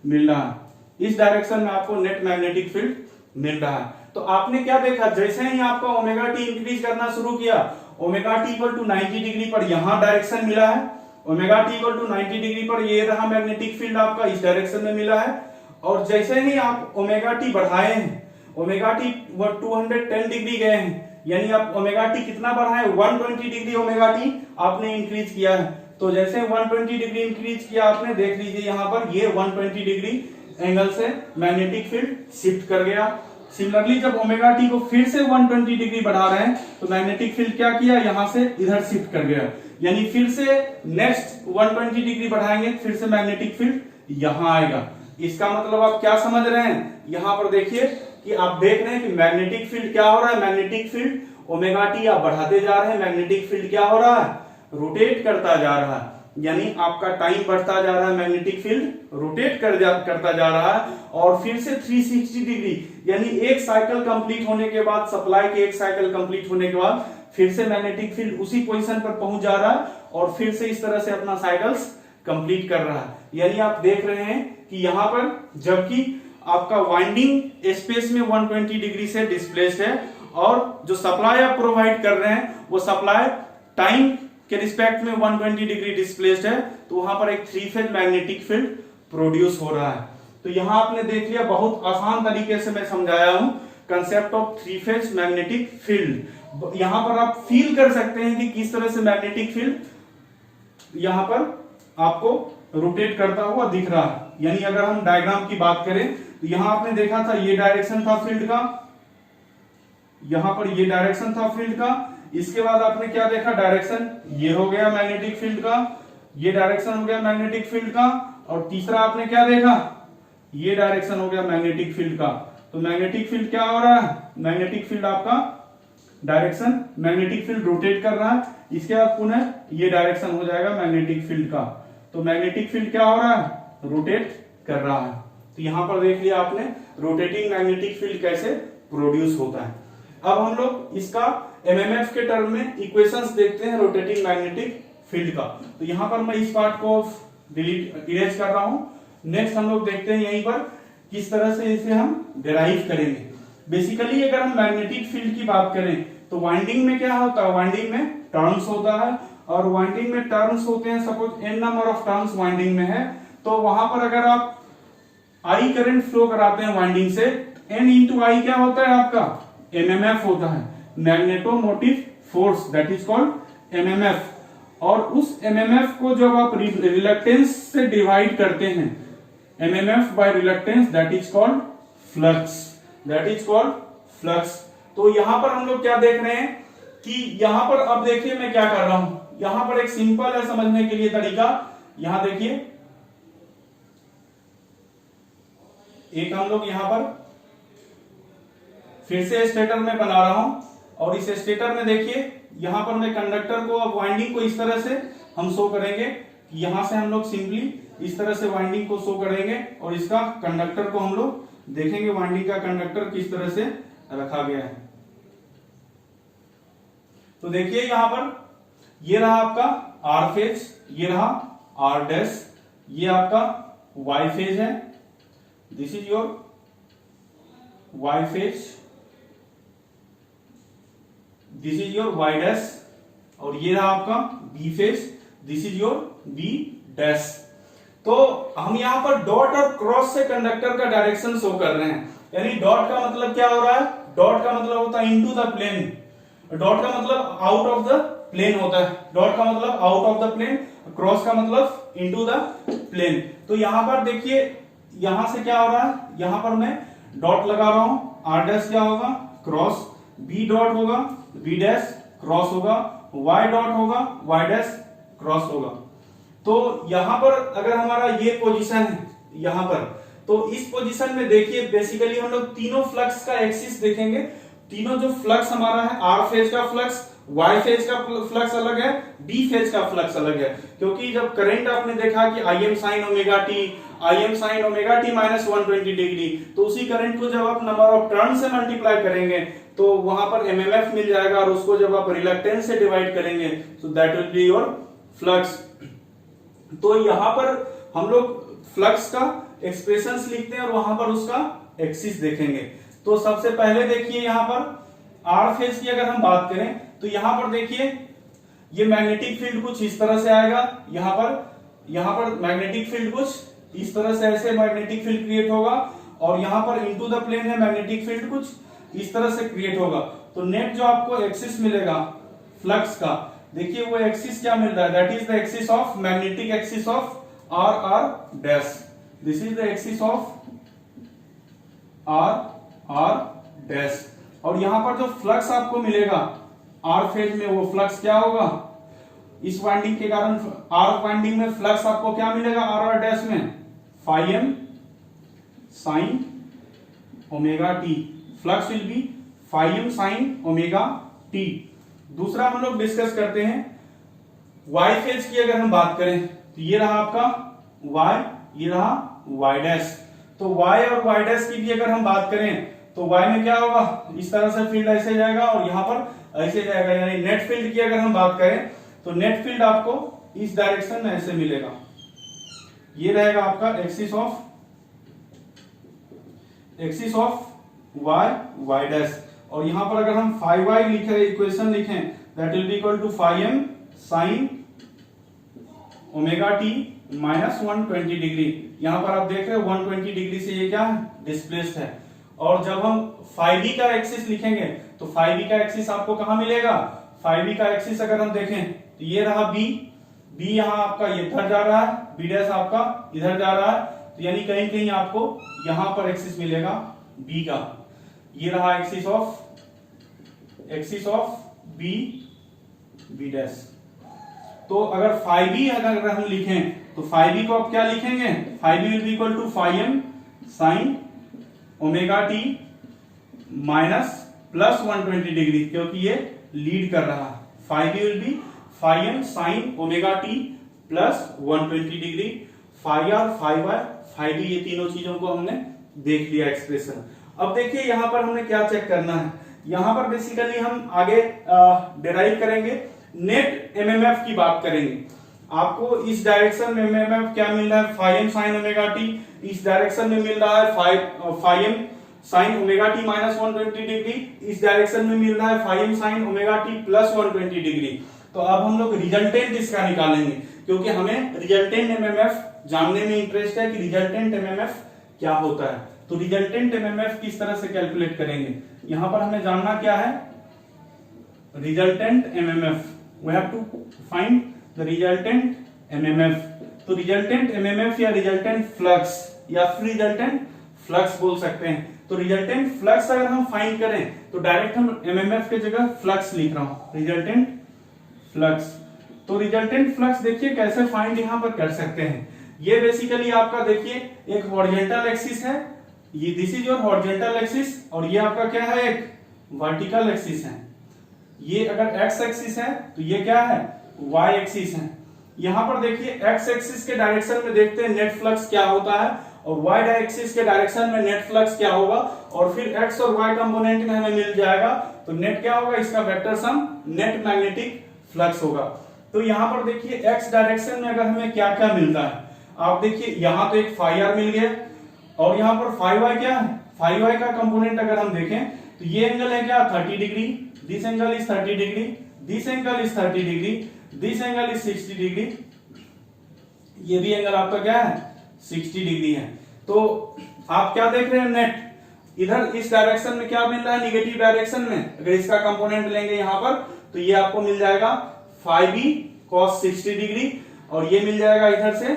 मिल रहा है, इस डायरेक्शन में आपको नेट मैग्नेटिक फील्ड मिल रहा है। तो आपने क्या देखा, जैसे ही आपका ओमेगा टी इंक्रीज करना शुरू किया, omega T equal to 90 degree पर यहां डायरेक्शन मिला है, omega T equal to 90 degree पर ये रहा मैग्नेटिक फील्ड आपका इस डायरेक्शन में मिला है। और जैसे ही आप ओमेगा टी बढ़ाए हैं, ओमेगा टी 210 डिग्री गए हैं, यानी आप ओमेगा टी कितना बढ़ाए, 120 डिग्री ओमेगा टी आपने इंक्रीज किया है। तो जैसे 120 डिग्री इंक्रीज किया आपने, देख लीजिए यहाँ पर ये 120 डिग्री एंगल से मैग्नेटिक फील्ड शिफ्ट कर गया। सिमिलरली जब ओमेगा टी को फिर से 120 डिग्री बढ़ा रहे हैं तो मैग्नेटिक फील्ड क्या किया, यहां से इधर शिफ्ट कर गया, यानी फिर से नेक्स्ट 120 डिग्री बढ़ाएंगे, फिर से मैग्नेटिक फील्ड यहां आएगा। इसका मतलब आप क्या समझ रहे हैं, यहां पर देखिए कि आप देख रहे हैं कि मैग्नेटिक फील्ड क्या हो रहा है, मैग्नेटिक फील्ड ओमेगा टी आप बढ़ाते जा रहे हैं, मैग्नेटिक फील्ड क्या हो रहा है, रोटेट करता जा रहा है, यानी आपका टाइम बढ़ता जा रहा है, मैग्नेटिक फील्ड रोटेट करता जा रहा है। और फिर से 360 डिग्री, यानी एक साइकिल कंप्लीट होने के बाद, सप्लाई के एक साइकिल कंप्लीट होने के बाद फिर से मैग्नेटिक फील्ड उसी पोजीशन पर पहुंच जा रहा है और फिर से इस तरह से अपना साइकिल्स कंप्लीट कर रहा है। यानी आप देख रहे हैं कि यहां पर जबकि आपका वाइंडिंग स्पेस में 120 डिग्री से डिस्प्लेस्ड है और जो सप्लाई आप प्रोवाइड कर रहे हैं वो सप्लाई टाइम के रिस्पेक्ट में 120 डिग्री डिस्प्लेस्ड है, तो वहां पर एक 3 फेज मैग्नेटिक फील्ड प्रोड्यूस हो रहा है। तो यहां आपने देख लिया, बहुत आसान तरीके से मैं समझाया हूं concept of 3 phase magnetic field. यहां पर आप फील कर सकते हैं कि किस तरह से मैग्नेटिक फील्ड यहां पर आपको रोटेट करता हुआ दिख रहा है। यानी अगर हम डायग्राम की बात करें तो यहां आपने देखा था ये डायरेक्शन था फील्ड का, यहां पर ये डायरेक्शन था फील्ड का, इसके बाद आपने क्या देखा, डायरेक्शन ये हो गया मैग्नेटिक फील्ड का, ये डायरेक्शन हो गया मैग्नेटिक फील्ड का, और तीसरा आपने क्या देखा, ये डायरेक्शन हो गया मैग्नेटिक फील्ड का। तो मैग्नेटिक फील्ड क्या हो रहा है, मैग्नेटिक फील्ड आपका डायरेक्शन, मैग्नेटिक फील्ड रोटेट कर रहा है, इसके बाद पुनः ये डायरेक्शन हो जाएगा मैग्नेटिक फील्ड का। तो मैग्नेटिक फील्ड क्या हो रहा है, रोटेट कर रहा है। तो यहां पर देख लिया आपने रोटेटिंग मैग्नेटिक फील्ड कैसे प्रोड्यूस होता है। अब हम लोग इसका एमएमएफ के टर्म में इक्वेशंस देखते हैं रोटेटिंग मैग्नेटिक फील्ड का। तो यहां पर मैं इस पार्ट को इरेज कर रहा हूं। नेक्स्ट हम लोग देखते हैं यहीं पर किस तरह से इसे हम डिराइव करेंगे। बेसिकली अगर हम मैग्नेटिक फील्ड की बात करें तो वाइंडिंग में क्या होता है, वाइंडिंग में टर्न्स होता है, और वाइंडिंग में टर्न्स होते हैं, suppose n number of turns winding में है, तो वहां पर अगर आप I करंट फ्लो कराते हैं वाइंडिंग से, n इंटू आई क्या होता है आपका, एमएमएफ होता है, magnetomotive force, that is called MMF. और उस एमएमएफ को जब आप रिलक्टेंस से डिवाइड करते हैं, MMF by reluctance, that is called flux, that is called flux. तो यहां पर हम लोग क्या देख रहे हैं कि यहां पर अब देखिए मैं क्या कर रहा हूं, यहां पर एक सिंपल है समझने के लिए तरीका, यहां देखिए एक हम लोग यहां पर फिर से स्टेटर में बना रहा हूं, और इस स्टेटर में देखिए यहां पर मैं कंडक्टर को, अब वाइंडिंग को इस तरह से हम शो करेंगे, यहां से हम लोग सिंपली इस तरह से वाइंडिंग को शो करेंगे, और इसका कंडक्टर को हम लोग देखेंगे वाइंडिंग का कंडक्टर किस तरह से रखा गया है। तो देखिए यहां पर ये रहा आपका आर फेज, ये रहा आर डैश, ये आपका वाई फेज है, this is your Y phase, this is your Y dash, और ये रहा आपका B phase, this is your B dash. तो हम यहां पर डॉट और क्रॉस से कंडक्टर का डायरेक्शन शो कर रहे हैं। यानी डॉट का मतलब क्या हो रहा है, डॉट का मतलब होता है इनटू द प्लेन, डॉट का मतलब आउट ऑफ द प्लेन होता है, डॉट का मतलब out of the plane, cross का मतलब इनटू द प्लेन। तो यहां पर देखिए यहां से क्या हो रहा है, यहां पर मैं डॉट लगा रहा हूं, आर डैश क्या होगा क्रॉस, बी डॉट होगा बी डैश क्रॉस होगा, वाई डॉट होगा वाई डैश क्रॉस होगा। तो यहां पर अगर हमारा ये पोजीशन है यहां पर, तो इस पोजीशन में देखिए बेसिकली हम लोग तीनों फ्लक्स का एक्सिस देखेंगे। तीनों जो फ्लक्स हमारा है, आर फेज का फ्लक्स, वाई फेज का फ्लक्स अलग है, डी फेज का फ्लक्स अलग है। क्योंकि जब करंट आपने देखा कि आई M sine omega T minus 120 degree, तो उसी करंट को जब आप नंबर ऑफ टर्न से मल्टीप्लाई करेंगे तो वहां पर एमएमएफ मिल जाएगा, और उसको जब आप रिलक्टेंस से डिवाइड करेंगे तो that will be your flux. तो यहां पर हम लोग फ्लक्स का एक्सप्रेशंस लिखते हैं और वहां पर उसका एक्सिस देखेंगे। तो सबसे पहले देखिए यहां पर आर फेज की अगर हम बात करें तो यहां पर देखिए ये मैग्नेटिक फील्ड कुछ इस तरह से आएगा, यहां पर मैग्नेटिक फील्ड कुछ इस तरह से ऐसे मैग्नेटिक फील्ड क्रिएट होगा, और यहां पर इनटू द प्लेन है मैग्नेटिक फील्ड कुछ इस तरह से क्रिएट होगा। तो नेट जो आपको एक्सिस मिलेगा फ्लक्स का, देखिए वो एक्सिस क्या मिल रहा है, that is the axis of magnetic axis of R dash. This is the axis of R dash. और यहां पर जो फ्लक्स आपको मिलेगा आर फेज में, वो फ्लक्स क्या होगा, इस वाइंडिंग के कारण आर वाइंडिंग में फ्लक्स आपको क्या मिलेगा आर डैश में, phi M sine omega T. Flux will be phi M sine omega T. दूसरा हम लोग डिस्कस करते हैं वाई फेज की। अगर हम बात करें तो ये रहा आपका वाई, ये रहा वाई डैश। तो वाई और वाई डैश की भी अगर हम बात करें तो वाई में क्या होगा, इस तरह से फील्ड ऐसे जाएगा और यहां पर ऐसे जाएगा। यानी नेट फील्ड की अगर हम बात करें तो नेट फील्ड आपको इस डायरेक्शन में ऐसे मिलेगा। ये रहेगा आपका एक्सिस ऑफ वाई डैश। और यहां पर अगर हम फाई वाई लिखे, इक्वेशन लिखें, that will be equal to phi M sine omega T minus 120 degree. यहां पर आप देख रहे हो 120 डिग्री से ये क्या है, डिस्प्लेस्ड है। और जब हम फाई बी का एक्सिस लिखेंगे तो फाई बी का एक्सिस आपको कहां मिलेगा, फाई बी का एक्सिस अगर हम देखें तो ये रहा बी यहां आपका ये इधर जा रहा है, बी डैश आपका इधर जा रहा है। तो यानी कहीं कहीं आपको यहां पर एक्सिस मिलेगा बी का। ये रहा एक्सिस ऑफ बी डैश। तो अगर फाई बी अगर हम लिखें तो फाई बी को आप क्या लिखेंगे, phi B will be equal to phi M sine omega T minus plus 120 degree, क्योंकि ये लीड कर रहा है। Phi B will be phi M sine omega T plus 120 degree. Phi R, phi Y, phi B, ये तीनों चीजों को हमने देख लिया एक्सप्रेशन। अब देखिए यहां पर हमें क्या चेक करना है। यहां पर बेसिकली हम आगे डिराइव करेंगे, नेट एमएमएफ की बात करेंगे। आपको इस डायरेक्शन में एमएमएफ क्या मिल रहा है, phi M sine omega T. इस डायरेक्शन में मिल रहा है phi M sine omega T minus 120 degree. इस डायरेक्शन में मिल रहा है phi M sine omega T plus 120 degree. तो अब हम लोग रिजल्टेंट इसका निकालेंगे, क्योंकि हमें रिजल्टेंट एमएमएफ जानने में इंटरेस्ट है कि रिजल्टेंट एमएमएफ क्या होता है। तो रिजल्टेंट एमएमएफ किस तरह से कैलकुलेट करेंगे, यहां पर हमें जानना क्या है, resultant MMF. We have to find the resultant MMF. तो रिजल्टेंट एमएमएफ या रिजल्टेंट फ्लक्स या फिर रिजल्टेंट फ्लक्स बोल सकते हैं। तो रिजल्टेंट फ्लक्स अगर हम फाइंड करें तो डायरेक्ट हम एमएमएफ के जगह फ्लक्स लिख रहा हूं, रिजल्टेंट फ्लक्स। तो रिजल्टेंट फ्लक्स देखिए कैसे फाइंड यहां पर कर सकते हैं। ये बेसिकली आपका देखिए एक हॉरिजॉन्टल एक्सिस है, ये this is your horizontal axis, और ये आपका क्या है, एक वर्टिकल एक्सिस है। ये अगर एक्स एक्सिस है तो ये क्या है, वाई एक्सिस है। यहां पर देखिए एक्स एक्सिस के डायरेक्शन में देखते हैं नेट फ्लक्स क्या होता है, और वाई एक्सिस के डायरेक्शन में नेट फ्लक्स क्या होगा, और फिर एक्स और वाई कंपोनेंट में हमें मिल जाएगा। तो नेट क्या होगा, इसका vector sum net magnetic flux होगा। तो यहां पर देखिए एक्स डायरेक्शन में अगर हमें क्या क्या मिलता है, आप देखिए यहां तो एक फाई आर मिल गया, और यहां पर फाई वाई क्या है, फाई वाई का कंपोनेंट अगर हम देखें तो ये एंगल है क्या, 30 degree, this angle is 30 degree, this angle is 30 degree, this angle is 60 degree, ये भी एंगल आपका क्या है, 60 डिग्री है। तो आप क्या देख रहे हैं, नेट इधर इस डायरेक्शन में क्या मिल रहा है, निगेटिव डायरेक्शन में अगर इसका कंपोनेंट लेंगे यहां पर तो ये आपको मिल जाएगा फाई बी कॉस 60 डिग्री, और ये मिल जाएगा इधर से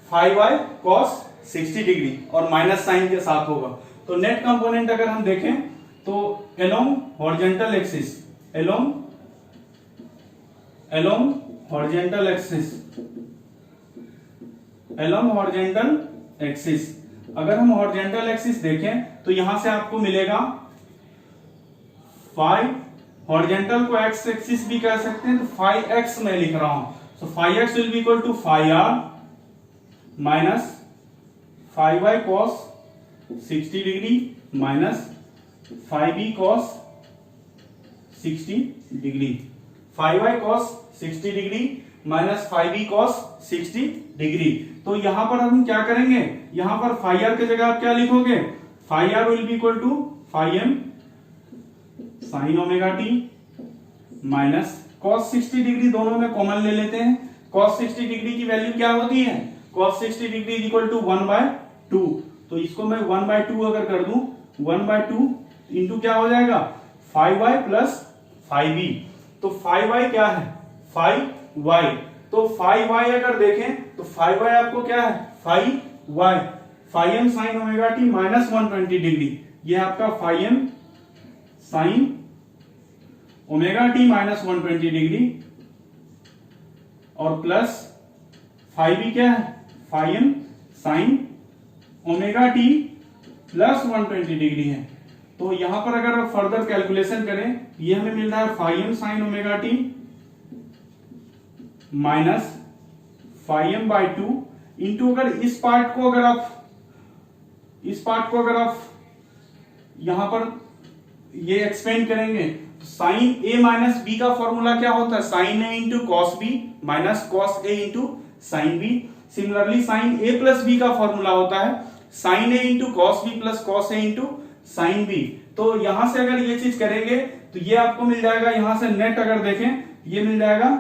फाई वाई कॉस 60 डिग्री और माइनस साइन के साथ होगा। तो नेट कंपोनेंट अगर हम देखें तो along horizontal axis, along along horizontal axis, along horizontal axis। अगर हम horizontal axis देखें तो यहां से आपको मिलेगा फाई, हॉरिजेंटल को एक्स एक्सिस भी कह सकते हैं, तो फाई एक्स मैं लिख रहा हूं, so phi X will be equal to phi R minus phi Y cos 60 degree minus phi B cos 60 degree, phi Y cos 60 degree minus phi B cos 60 degree. तो यहां पर हम क्या करेंगे, यहां पर फाई आर की जगह आप क्या लिखोगे, phi R will be equal to phi M sine omega T minus cos 60 degree, दोनों में कॉमन ले लेते हैं। कॉस 60 डिग्री की वैल्यू क्या होती है, cos 60 degree is equal to 1/2, तो इसको मैं 1/2 अगर कर दूं, 1/2 इंटू क्या हो जाएगा, 5y प्लस 5b। तो 5y क्या है, 5y, तो 5y अगर देखें तो 5y आपको क्या है, 5y, 5m sign omega T minus 120 degree, ये आपका 5m sign omega T minus 120 degree, और प्लस 5b क्या है, 5m sign omega T plus 120 degree है। तो यहां पर अगर आप फर्दर कैलकुलेशन करें, ये हमें मिल रहा है 5m sign omega T minus 5m/2 into, अगर इस पार्ट को अगर आप यहां पर ये एक्सपेंड करेंगे तो साइन ए माइनस बी का फॉर्मूला क्या होता है, sine A into cos B minus cos A into sine B. Similarly sine A plus B का फॉर्मूला होता है sine A into cos B plus cos A into sine B. तो यहां से अगर ये चीज करेंगे तो ये आपको मिल जाएगा, यहां से नेट अगर देखें ये मिल जाएगा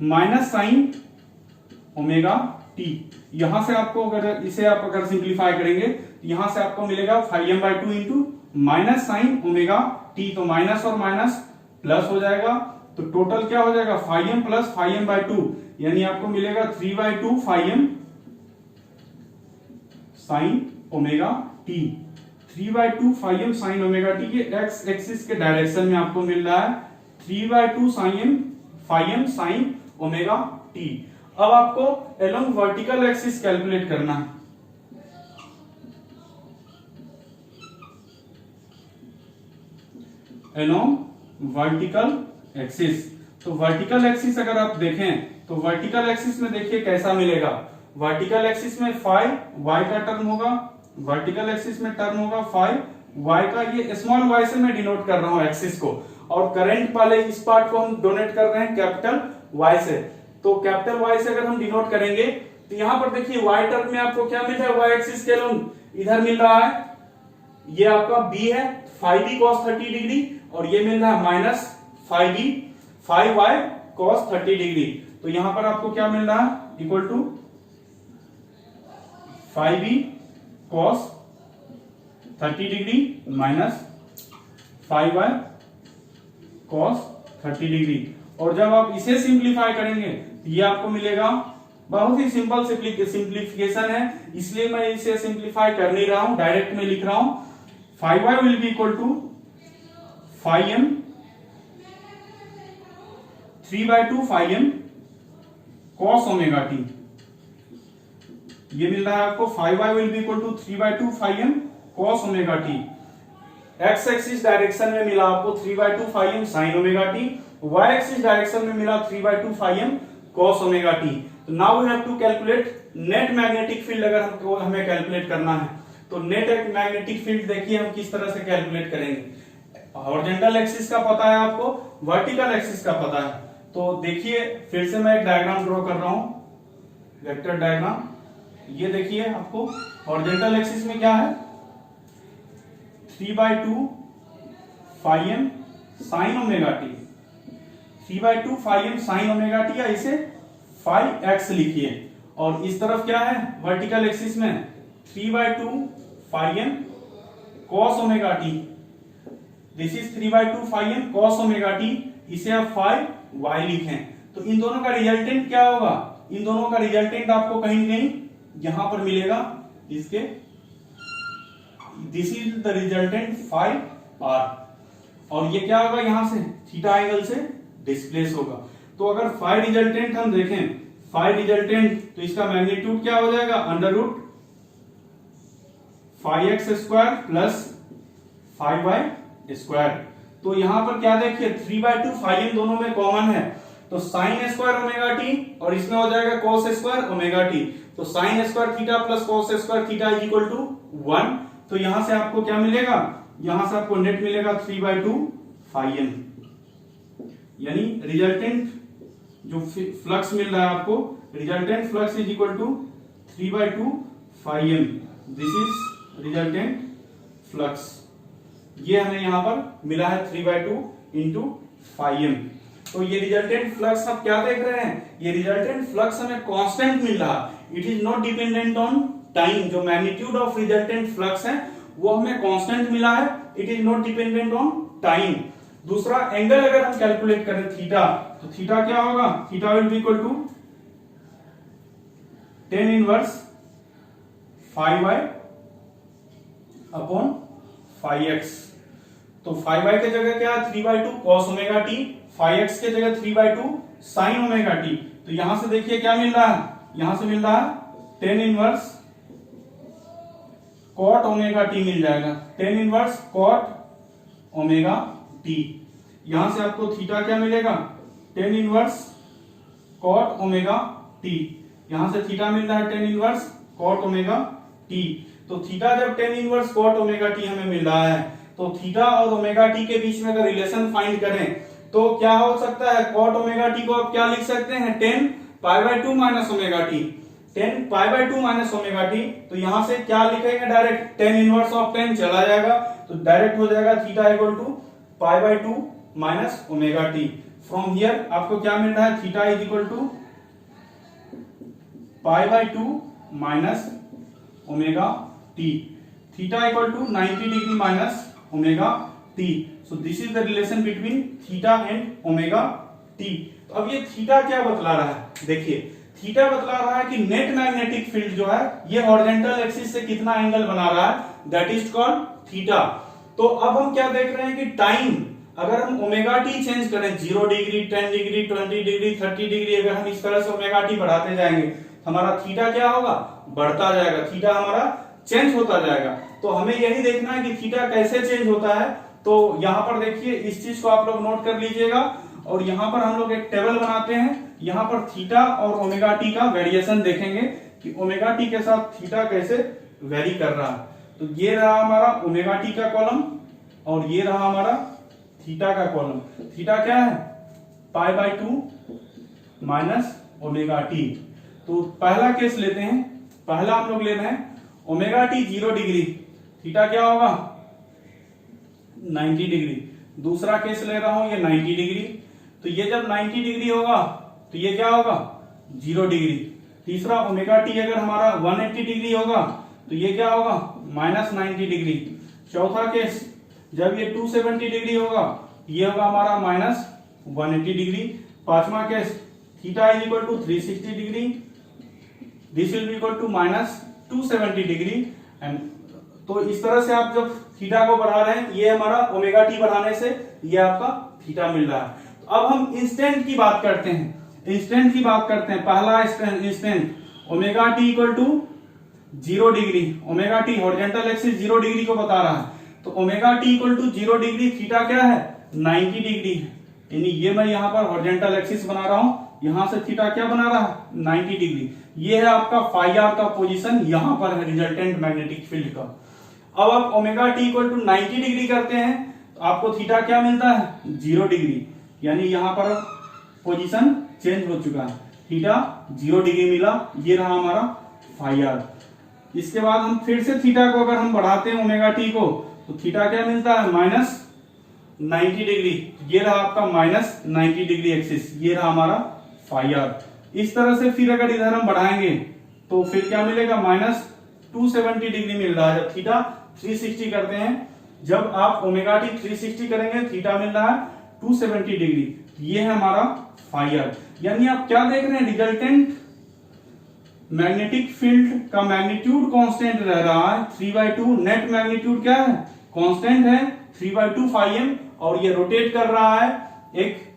माइनस साइन ओमेगा टी। यहां से आपको अगर इसे आप अगर सिंप्लीफाई करेंगे तो यहां से आपको मिलेगा 5m/2 into minus sign omega T, तो माइनस और माइनस प्लस हो जाएगा, तो टोटल क्या हो जाएगा 5m प्लस 5m/2, यानी आपको मिलेगा 3/2 5m sign omega T, 3/2 5m sign omega T. ये एक्स एक्सिस के डायरेक्शन में आपको मिल रहा है 3/2 5m साइन ओमेगा टी। अब आपको एलोंग वर्टिकल एक्सिस कैलकुलेट करना है। एलोंग वर्टिकल एक्सिस, तो वर्टिकल एक्सिस अगर आप देखें तो वर्टिकल एक्सिस में देखिए कैसा मिलेगा, वर्टिकल एक्सिस में 5y का टर्म होगा, वर्टिकल एक्सिस में टर्म होगा 5y का, ये स्मॉल y से मैं डिनोट कर रहा हूं एक्सिस को, और करंट वाले इस पार्ट को हम डोनेट कर रहे हैं कैपिटल Y से। तो कैपिटल Y से अगर हम डिनोट करेंगे तो यहां पर देखिए y टर्म में आपको क्या मिल रहा है, y एक्सिस के अलोंग इधर मिल रहा है, ये आपका b है 5b cos 30 डिग्री, और ये मिल रहा है माइनस 5y cos 30 डिग्री। तो यहां पर आपको क्या मिल रहा है, equal to 5b cos 30 degree minus 5y cos 30 degree. और जब आप इसे सिंप्लीफाई करेंगे तो ये आपको मिलेगा, बहुत ही सिंपल सिंप्लीफिकेशन है, इसलिए मैं इसे सिंप्लीफाई कर नहीं रहा हूं, डायरेक्ट में लिख रहा हूं, 5y will be equal to 5m 3/2 5m cos omega T. ये मिल रहा है आपको 5y will be equal to 3/2 5m cos omega T. X axis direction में मिला आपको 3/2 5m sin omega T, y axis direction में मिला 3/2 5m cos ओमेगा टी। तो now we have to calculate net magnetic field. अगर हमको हमें calculate करना है तो नेट मैग्नेटिक फील्ड देखिए हम किस तरह से कैलकुलेट करेंगे। हॉरिजॉन्टल एक्सिस का पता है आपको, वर्टिकल एक्सिस का पता है, तो देखिए फिर से मैं एक डायग्राम ड्रॉ कर रहा हूं, वेक्टर डायग्राम। ये देखिए आपको हॉरिजॉन्टल एक्सिस में क्या है, 3/2 5m sin omega T, 3/2 5m sin omega T, या इसे 5x लिखिए। और इस तरफ क्या है वर्टिकल एक्सिस में 3/2 5m cos omega T, this is 3/2 5m cos omega T, इसे आप 5y लिखें। तो इन दोनों का रिजल्टेंट क्या होगा, इन दोनों का रिजल्टेंट आपको कहीं न कहीं यहां पर मिलेगा, इसके this is the resultant 5r। और ये क्या होगा, यहां से थीटा एंगल से डिस्प्लेस होगा। तो अगर फाई रिजल्टेंट हम देखें, फाई रिजल्टेंट, तो इसका मैग्नीट्यूड क्या हो जाएगा, under root phi X square plus phi Y square. तो यहां पर क्या देखिए 3/2 फाई एम दोनों में कॉमन है, तो साइन स्क्वायर ओमेगा टी और इसमें हो जाएगा कॉस स्क्वायर ओमेगा टी। तो sine square theta plus cos square theta is equal to 1। तो यहां से आपको क्या मिलेगा, यहां से आपको नेट मिलेगा 3/2 फाई एम, यानी रिजल्टेंट जो फ्लक्स मिल रहा है आपको, resultant flux is equal to 3/2 phi M. This is resultant flux. ये हमें यहां पर मिला है 3/2 इंटू फाई एम। तो ये रिजल्टेंट फ्लक्स आप क्या देख रहे हैं, ये रिजल्टेंट फ्लक्स हमें कांस्टेंट मिल रहा है, it is not dependent on time. जो मैग्नीट्यूड ऑफ रिजल्टेंट फ्लक्स है वो हमें कांस्टेंट मिला है, it is not dependent on time. दूसरा एंगल अगर हम कैलकुलेट करें थीटा, तो थीटा क्या होगा, theta will be equal to tan inverse phi Y upon phi X. तो फाई वाई की जगह क्या है 3/2 cos omega T, phi x के जगह 3/2 sin ओमेगा टी। तो यहां से देखिए क्या मिल रहा है, यहां से मिल रहा है tan inverse cot omega T मिल जाएगा, tan inverse cot omega T. यहां से आपको थीटा क्या मिलेगा, tan inverse cot omega T. यहां से थीटा मिल रहा है tan inverse cot omega T. तो थीटा जब tan inverse cot omega T हमें मिल रहा है, तो थीटा और ओमेगा टी के बीच में अगर रिलेशन फाइंड करें तो क्या हो सकता है, cot ओमेगा टी को आप क्या लिख सकते हैं, tan π/2 minus omega T, tan π/2 minus omega T. तो यहां से क्या लिखेंगे, direct tan inverse of tan चला जाएगा, तो डायरेक्ट हो जाएगा theta equal to π/2 minus omega T. From here आपको क्या मिल रहा है, theta is equal to π/2 minus omega T, theta equal to 90 degree minus omega T. So this is the relation between theta and omega T. तो अब ये theta क्या बतला रहा है, देखिए थीटा बतला रहा है कि नेट मैग्नेटिक फील्ड जो है ये हॉरिजॉन्टल एक्सिस से कितना एंगल बना रहा है, दैट इज कॉल्ड थीटा। तो अब हम क्या देख रहे हैं कि टाइम अगर हम ओमेगा टी चेंज करें 0 डिग्री 10 डिग्री 20 डिग्री 30 डिग्री, अगर हम इस तरह से ओमेगा टी बढ़ाते जाएंगे हमारा थीटा क्या होगा, बढ़ता जाएगा, थीटा हमारा चेंज होता जाएगा। तो हमें यही देखना है कि थीटा कैसे चेंज होता है। तो यहां पर देखिए इस चीज को आप लोग नोट कर लीजिएगा, और यहां पर हम लोग एक टेबल बनाते हैं, यहां पर थीटा और ओमेगा टी का वेरिएशन देखेंगे कि ओमेगा टी के साथ थीटा कैसे वेरी कर रहा है। तो ये रहा हमारा ओमेगा टी का कॉलम और ये रहा हमारा थीटा का कॉलम। थीटा क्या है, π/2 माइनस ओमेगा टी। तो पहला केस लेते हैं, पहला हम लोग ले रहे हैं ओमेगा टी 0 डिग्री, थीटा क्या होगा 90 डिग्री। दूसरा केस ले रहा हूं ये 90 डिग्री, तो ये जब 90 डिग्री होगा तो ये क्या होगा 0 डिग्री। तीसरा ओमेगा टी अगर हमारा 180 डिग्री होगा तो ये क्या होगा माइनस 90 डिग्री। चौथा केस जब ये 270 डिग्री होगा ये होगा हमारा माइनस 180 डिग्री। पांचवा case theta is equal to 360 degree, this will be equal to minus 270 degree. And तो इस तरह से आप जब थीटा को बढ़ा रहे हैं, ये हमारा ओमेगा टी बढ़ाने से ये आपका थीटा मिल रहा है। तो अब हम इंस्टेंट की बात करते हैं, इंस्टेंट की बात करते हैं। पहला instant omega T equal to 0 degree, omega T horizontal axis 0 degree को बता रहा है, तो omega T equal to 0 degree, theta क्या है 90 डिग्री, यानी ये मैं यहाँ पर हॉरिजॉन्टल एक्सिस बना रहा हूं, यहां से थीटा क्या बना रहा है 90 डिग्री। ये है आपका फाई आर का पोजीशन, यहां पर है रिजल्टेंट मैग्नेटिक फील्ड का। अब आप omega T equal to 90 degree करते हैं तो आपको थीटा क्या मिलता है 0 डिग्री, यानी यहां पर पोजीशन चेंज हो चुका है, थीटा 0 डिग्री मिला, ये रहा हमारा फाई आर। इसके बाद हम फिर से थीटा को अगर हम बढ़ाते हैं ओमेगा टी को, तो थीटा क्या मिलता है माइनस 90 डिग्री, ये रहा आपका माइनस 90 डिग्री एक्सिस, ये रहा हमारा फाई आर। इस तरह से फिर अगर इधर हम बढ़ाएंगे तो फिर क्या मिलेगा माइनस 270 डिग्री मिल रहा है। जब थीटा 360 करते हैं, जब आप ओमेगा टी 360 करेंगे थीटा मिल रहा है 270 डिग्री, ये है हमारा फाई आर। यानी आप क्या देख रहे हैं, रिजल्टेंट मैग्नेटिक फील्ड का मैग्नीट्यूड कांस्टेंट रह रहा है 3/2, नेट मैग्नीट्यूड क्या है कांस्टेंट है 3/2 फाई एम, और ये रोटेट कर रहा है, एक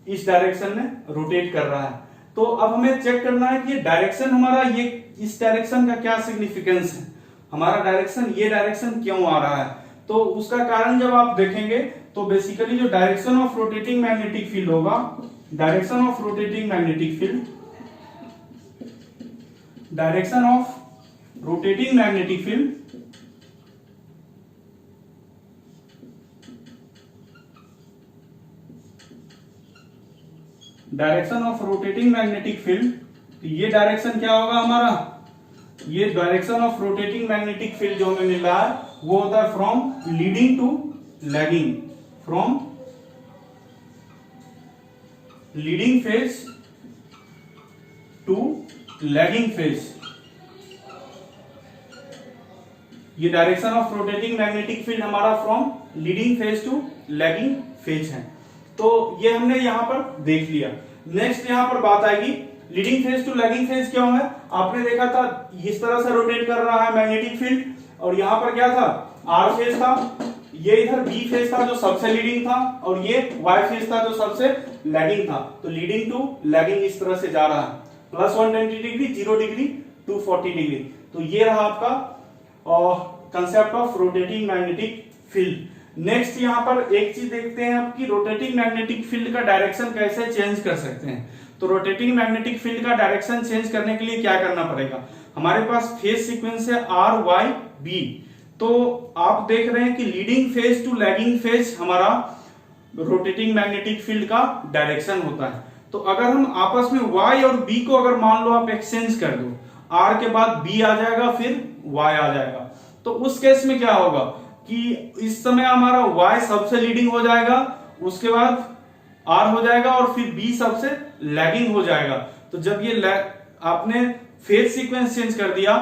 इस डायरेक्शन में रोटेट कर रहा है। तो अब हमें चेक करना है कि ये डायरेक्शन हमारा, ये इस डायरेक्शन का क्या सिग्निफिकेंस है, हमारा डायरेक्शन, ये डायरेक्शन क्यों आ रहा है। तो उसका कारण जब आप देखेंगे तो बेसिकली जो direction of rotating magnetic field होगा, direction of rotating magnetic field, direction of rotating magnetic field direction of rotating magnetic field, तो ये डायरेक्शन क्या होगा हमारा, ये direction of rotating magnetic field जो हमें मिल रहा है वो होता है from leading to lagging, from leading phase to lagging phase. ये direction of rotating magnetic field हमारा from leading phase to lagging phase है। तो ये हमने यहां पर देख लिया। नेक्स्ट यहां पर बात आएगी leading phase to lagging phase क्यों है। आपने देखा था इस तरह से रोटेट कर रहा है मैग्नेटिक फील्ड, और यहां पर क्या था, आर फेज था, ये इधर बी फेज था जो सबसे लीडिंग था, और ये वाई फेज था जो सबसे लैगिंग था। तो लीडिंग टू लैगिंग इस तरह से जा रहा है, +120 डिग्री, 0 डिग्री, 240 डिग्री। तो ये रहा आपका concept of rotating magnetic field. Next यहां पर एक चीज देखते हैं आपकी, रोटेटिंग मैग्नेटिक फील्ड का डायरेक्शन कैसे चेंज कर सकते हैं। तो रोटेटिंग मैग्नेटिक फील्ड का डायरेक्शन चेंज करने के लिए क्या करना पड़ेगा, हमारे पास फेज सीक्वेंस है आर वाई बी। तो आप देख रहे हैं कि leading phase to lagging phase हमारा रोटेटिंग मैग्नेटिक फील्ड का डायरेक्शन होता है। तो अगर हम आपस में y और b को अगर मान लो आप एक्सचेंज कर दो, r के बाद b आ जाएगा, फिर y आ जाएगा, तो उस केस में क्या होगा कि इस समय हमारा y सबसे लीडिंग हो जाएगा, उसके बाद r हो जाएगा, और फिर b सबसे लैगिंग हो जाएगा। तो जब ये आपने फेज सीक्वेंस चेंज कर दिया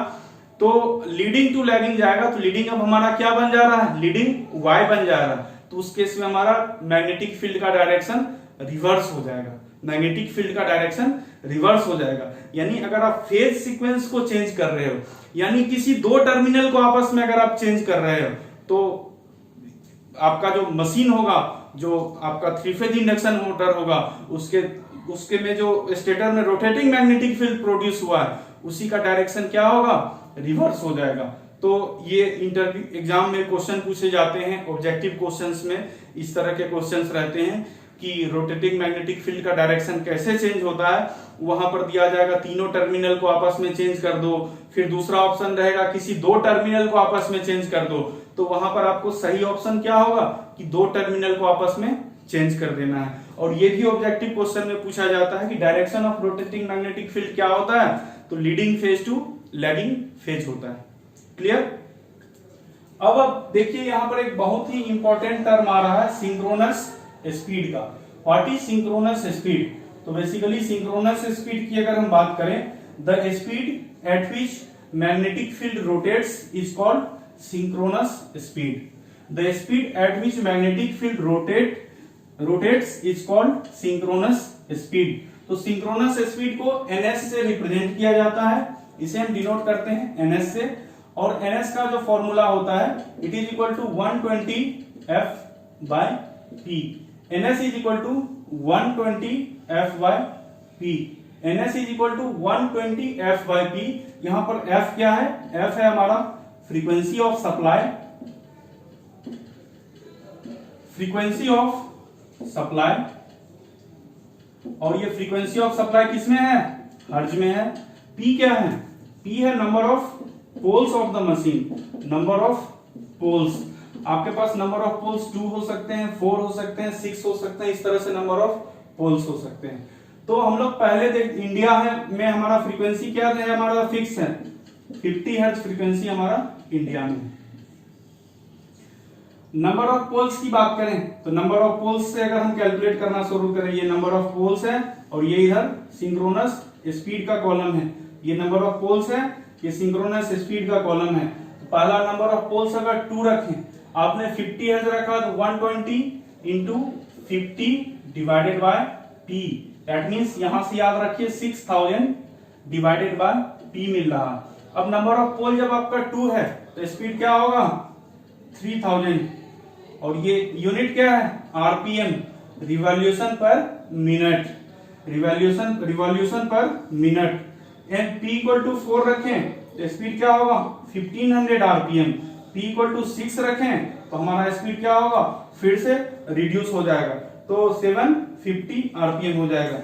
तो लीडिंग टू लैगिंग जाएगा, तो लीडिंग अब हमारा क्या बन जा रहा है, लीडिंग y बन जा रहा है। तो उस केस में हमारा मैग्नेटिक फील्ड का डायरेक्शन रिवर्स हो जाएगा, मैग्नेटिक फील्ड का डायरेक्शन रिवर्स हो जाएगा। यानी अगर आप फेज सीक्वेंस को चेंज कर रहे हो, यानी किसी दो टर्मिनल को आपस में अगर आप चेंज कर रहे हो, तो आपका जो मशीन होगा, जो आपका 3 फेज इंडक्शन मोटर होगा, उसके में जो स्टेटर में रोटेटिंग मैग्नेटिक फील्ड प्रोड्यूस हुआ है, उसी का डायरेक्शन क्या होगा, रिवर्स हो जाएगा। तो ये इंटरव्यू एग्जाम में क्वेश्चन पूछे जाते हैं, ऑब्जेक्टिव क्वेश्चंस में इस तरह के क्वेश्चंस रहते हैं कि रोटेटिंग मैग्नेटिक फील्ड का डायरेक्शन कैसे चेंज होता है। वहां पर दिया जाएगा तीनों टर्मिनल को आपस में चेंज कर दो, फिर दूसरा ऑप्शन रहेगा किसी दो टर्मिनल को आपस में चेंज कर दो। तो वहां पर आपको सही ऑप्शन क्या होगा कि दो टर्मिनल को आपस में चेंज कर देना है। और ये भी ऑब्जेक्टिव क्वेश्चन में पूछा जाता है कि direction of rotating magnetic field क्या होता है, तो leading phase to lagging phase होता है। क्लियर। अब देखिए यहां पर एक बहुत ही इंपॉर्टेंट टर्म आ रहा है सिंक्रोनस स्पीड का। What is synchronous speed. तो बेसिकली सिंक्रोनस स्पीड की अगर हम बात करें, the speed at which magnetic field rotates is called synchronous speed. The speed at which magnetic field rotates is called synchronous speed. तो synchronous speed को ns से represent किया जाता है, इसे हम डिनोट करते हैं ns से। और ns का जो फॉर्मूला होता है, it is equal to 120 f by p। ns is equal to 120 f by p। ns is equal to 120 f by p। यहां पर f क्या है, f है हमारा frequency of supply, frequency of supply. और ये फ्रीक्वेंसी ऑफ सप्लाई किसमें है, हर्ट्ज में है। p क्या है, p है number of poles of the machine, number of poles. आपके पास नंबर ऑफ पोल्स 2 हो सकते हैं, 4 हो सकते हैं, 6 हो सकते हैं, इस तरह से नंबर ऑफ पोल्स हो सकते हैं। तो हम लोग पहले देख इंडिया में हमारा फ्रीक्वेंसी क्या है, हमारा फिक्स है 50 हर्ट्ज फ्रीक्वेंसी हमारा इंडिया में। नंबर ऑफ पोल्स की बात करें तो नंबर ऑफ पोल्स से अगर हम कैलकुलेट करना शुरू करें, ये नंबर ऑफ पोल्स है और ये इधर सिंक्रोनस स्पीड का कॉलम है। ये नंबर ऑफ पोल्स है, ये सिंक्रोनस स्पीड का कॉलम है। तो पहला नंबर ऑफ पोल्स अगर 2 रखें, आपने 50 हर्ट्ज रखा तो 120 into 50 divided by p। That means यहां से याद रखिए 6000 डिवाइडेड बाय p मिल रहा है। अब नंबर ऑफ पोल जब आपका 2 है तो स्पीड क्या होगा 3000 और ये यूनिट क्या है, RPM, revolution per minute, revolution per minute. And P equal to 4 रखें तो स्पीड क्या होगा 1500 आरपीएम। P इक्वल टू 6 रखें तो हमारा स्पीड क्या होगा, फिर से रिड्यूस हो जाएगा, तो 750 आरपीएम हो जाएगा।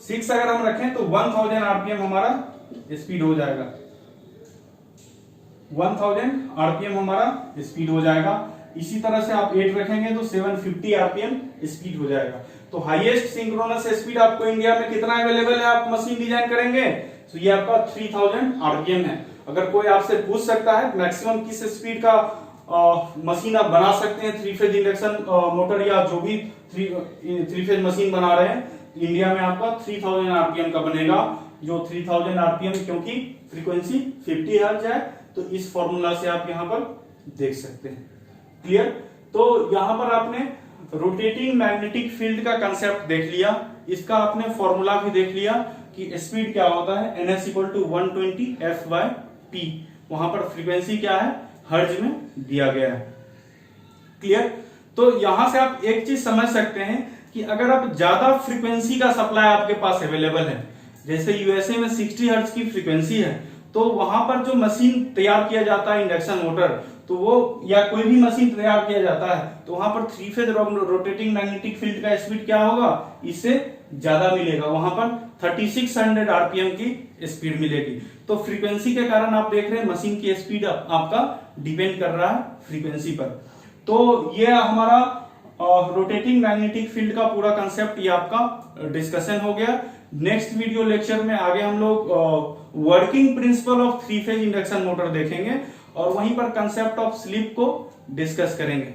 6 अगर हम रखें तो 1000 आरपीएम हमारा स्पीड हो जाएगा, 1000 आरपीएम हमारा स्पीड हो जाएगा। इसी तरह से आप 8 रखेंगे तो 750 आरपीएम स्पीड हो जाएगा। तो हाईएस्ट सिंक्रोनस स्पीड आपको इंडिया में कितना अवेलेबल है, आप मशीन डिजाइन करेंगे तो ये आपका 3000 आरपीएम है। अगर कोई आपसे पूछ सकता है मैक्सिमम किस स्पीड का मशीन आप बना सकते हैं, 3 फेज इंडक्शन मोटर या जो भी 3 फेज मशीन बना रहे हैं, इंडिया में आपका 3000 आरपीएम का बनेगा। जो 3000 आरपीएम क्योंकि फ्रीक्वेंसी 50 हर्ट्ज है, तो इस फॉर्मूला से आप यहां पर देख सकते हैं। क्लियर? तो यहां पर आपने रोटेटिंग मैग्नेटिक फील्ड का कंसेप्ट देख लिया, इसका आपने फॉर्मूला भी देख लिया कि स्पीड क्या होता है, ns इक्वल टू 120 f/p। वहां पर फ्रीक्वेंसी क्या है, हर्ट्ज में दिया गया है। क्लियर? तो यहां से आप एक चीज समझ सकते हैं कि अगर आप ज्यादा फ्रीक्वेंसी का सप्लाई आपके पास अवेलेबल है, जैसे यूएसए में 60 हर्ट्ज की फ्रीक्वेंसी है, तो वहां पर जो मशीन तैयार किया जाता है इंडक्शन मोटर, तो वो या कोई भी मशीन तैयार किया जाता है, तो वहां पर 3 फेज रोटेटिंग मैग्नेटिक फील्ड का स्पीड क्या होगा, इससे ज्यादा मिलेगा, वहां पर 3600 आरपीएम की स्पीड मिलेगी। तो फ्रीक्वेंसी के कारण आप देख रहे हैं मशीन की स्पीड आपका डिपेंड कर रहा है फ्रीक्वेंसी पर। तो ये हमारा रोटेटिंग मैग्नेटिक फील्ड का पूरा कंसेप्ट ये आपका डिस्कशन हो गया। नेक्स्ट वीडियो लेक्चर में आगे हम लोग working principle of 3 phase induction motor देखेंगे और वहीं पर कंसेप्ट ऑफ स्लिप को डिस्कस करेंगे।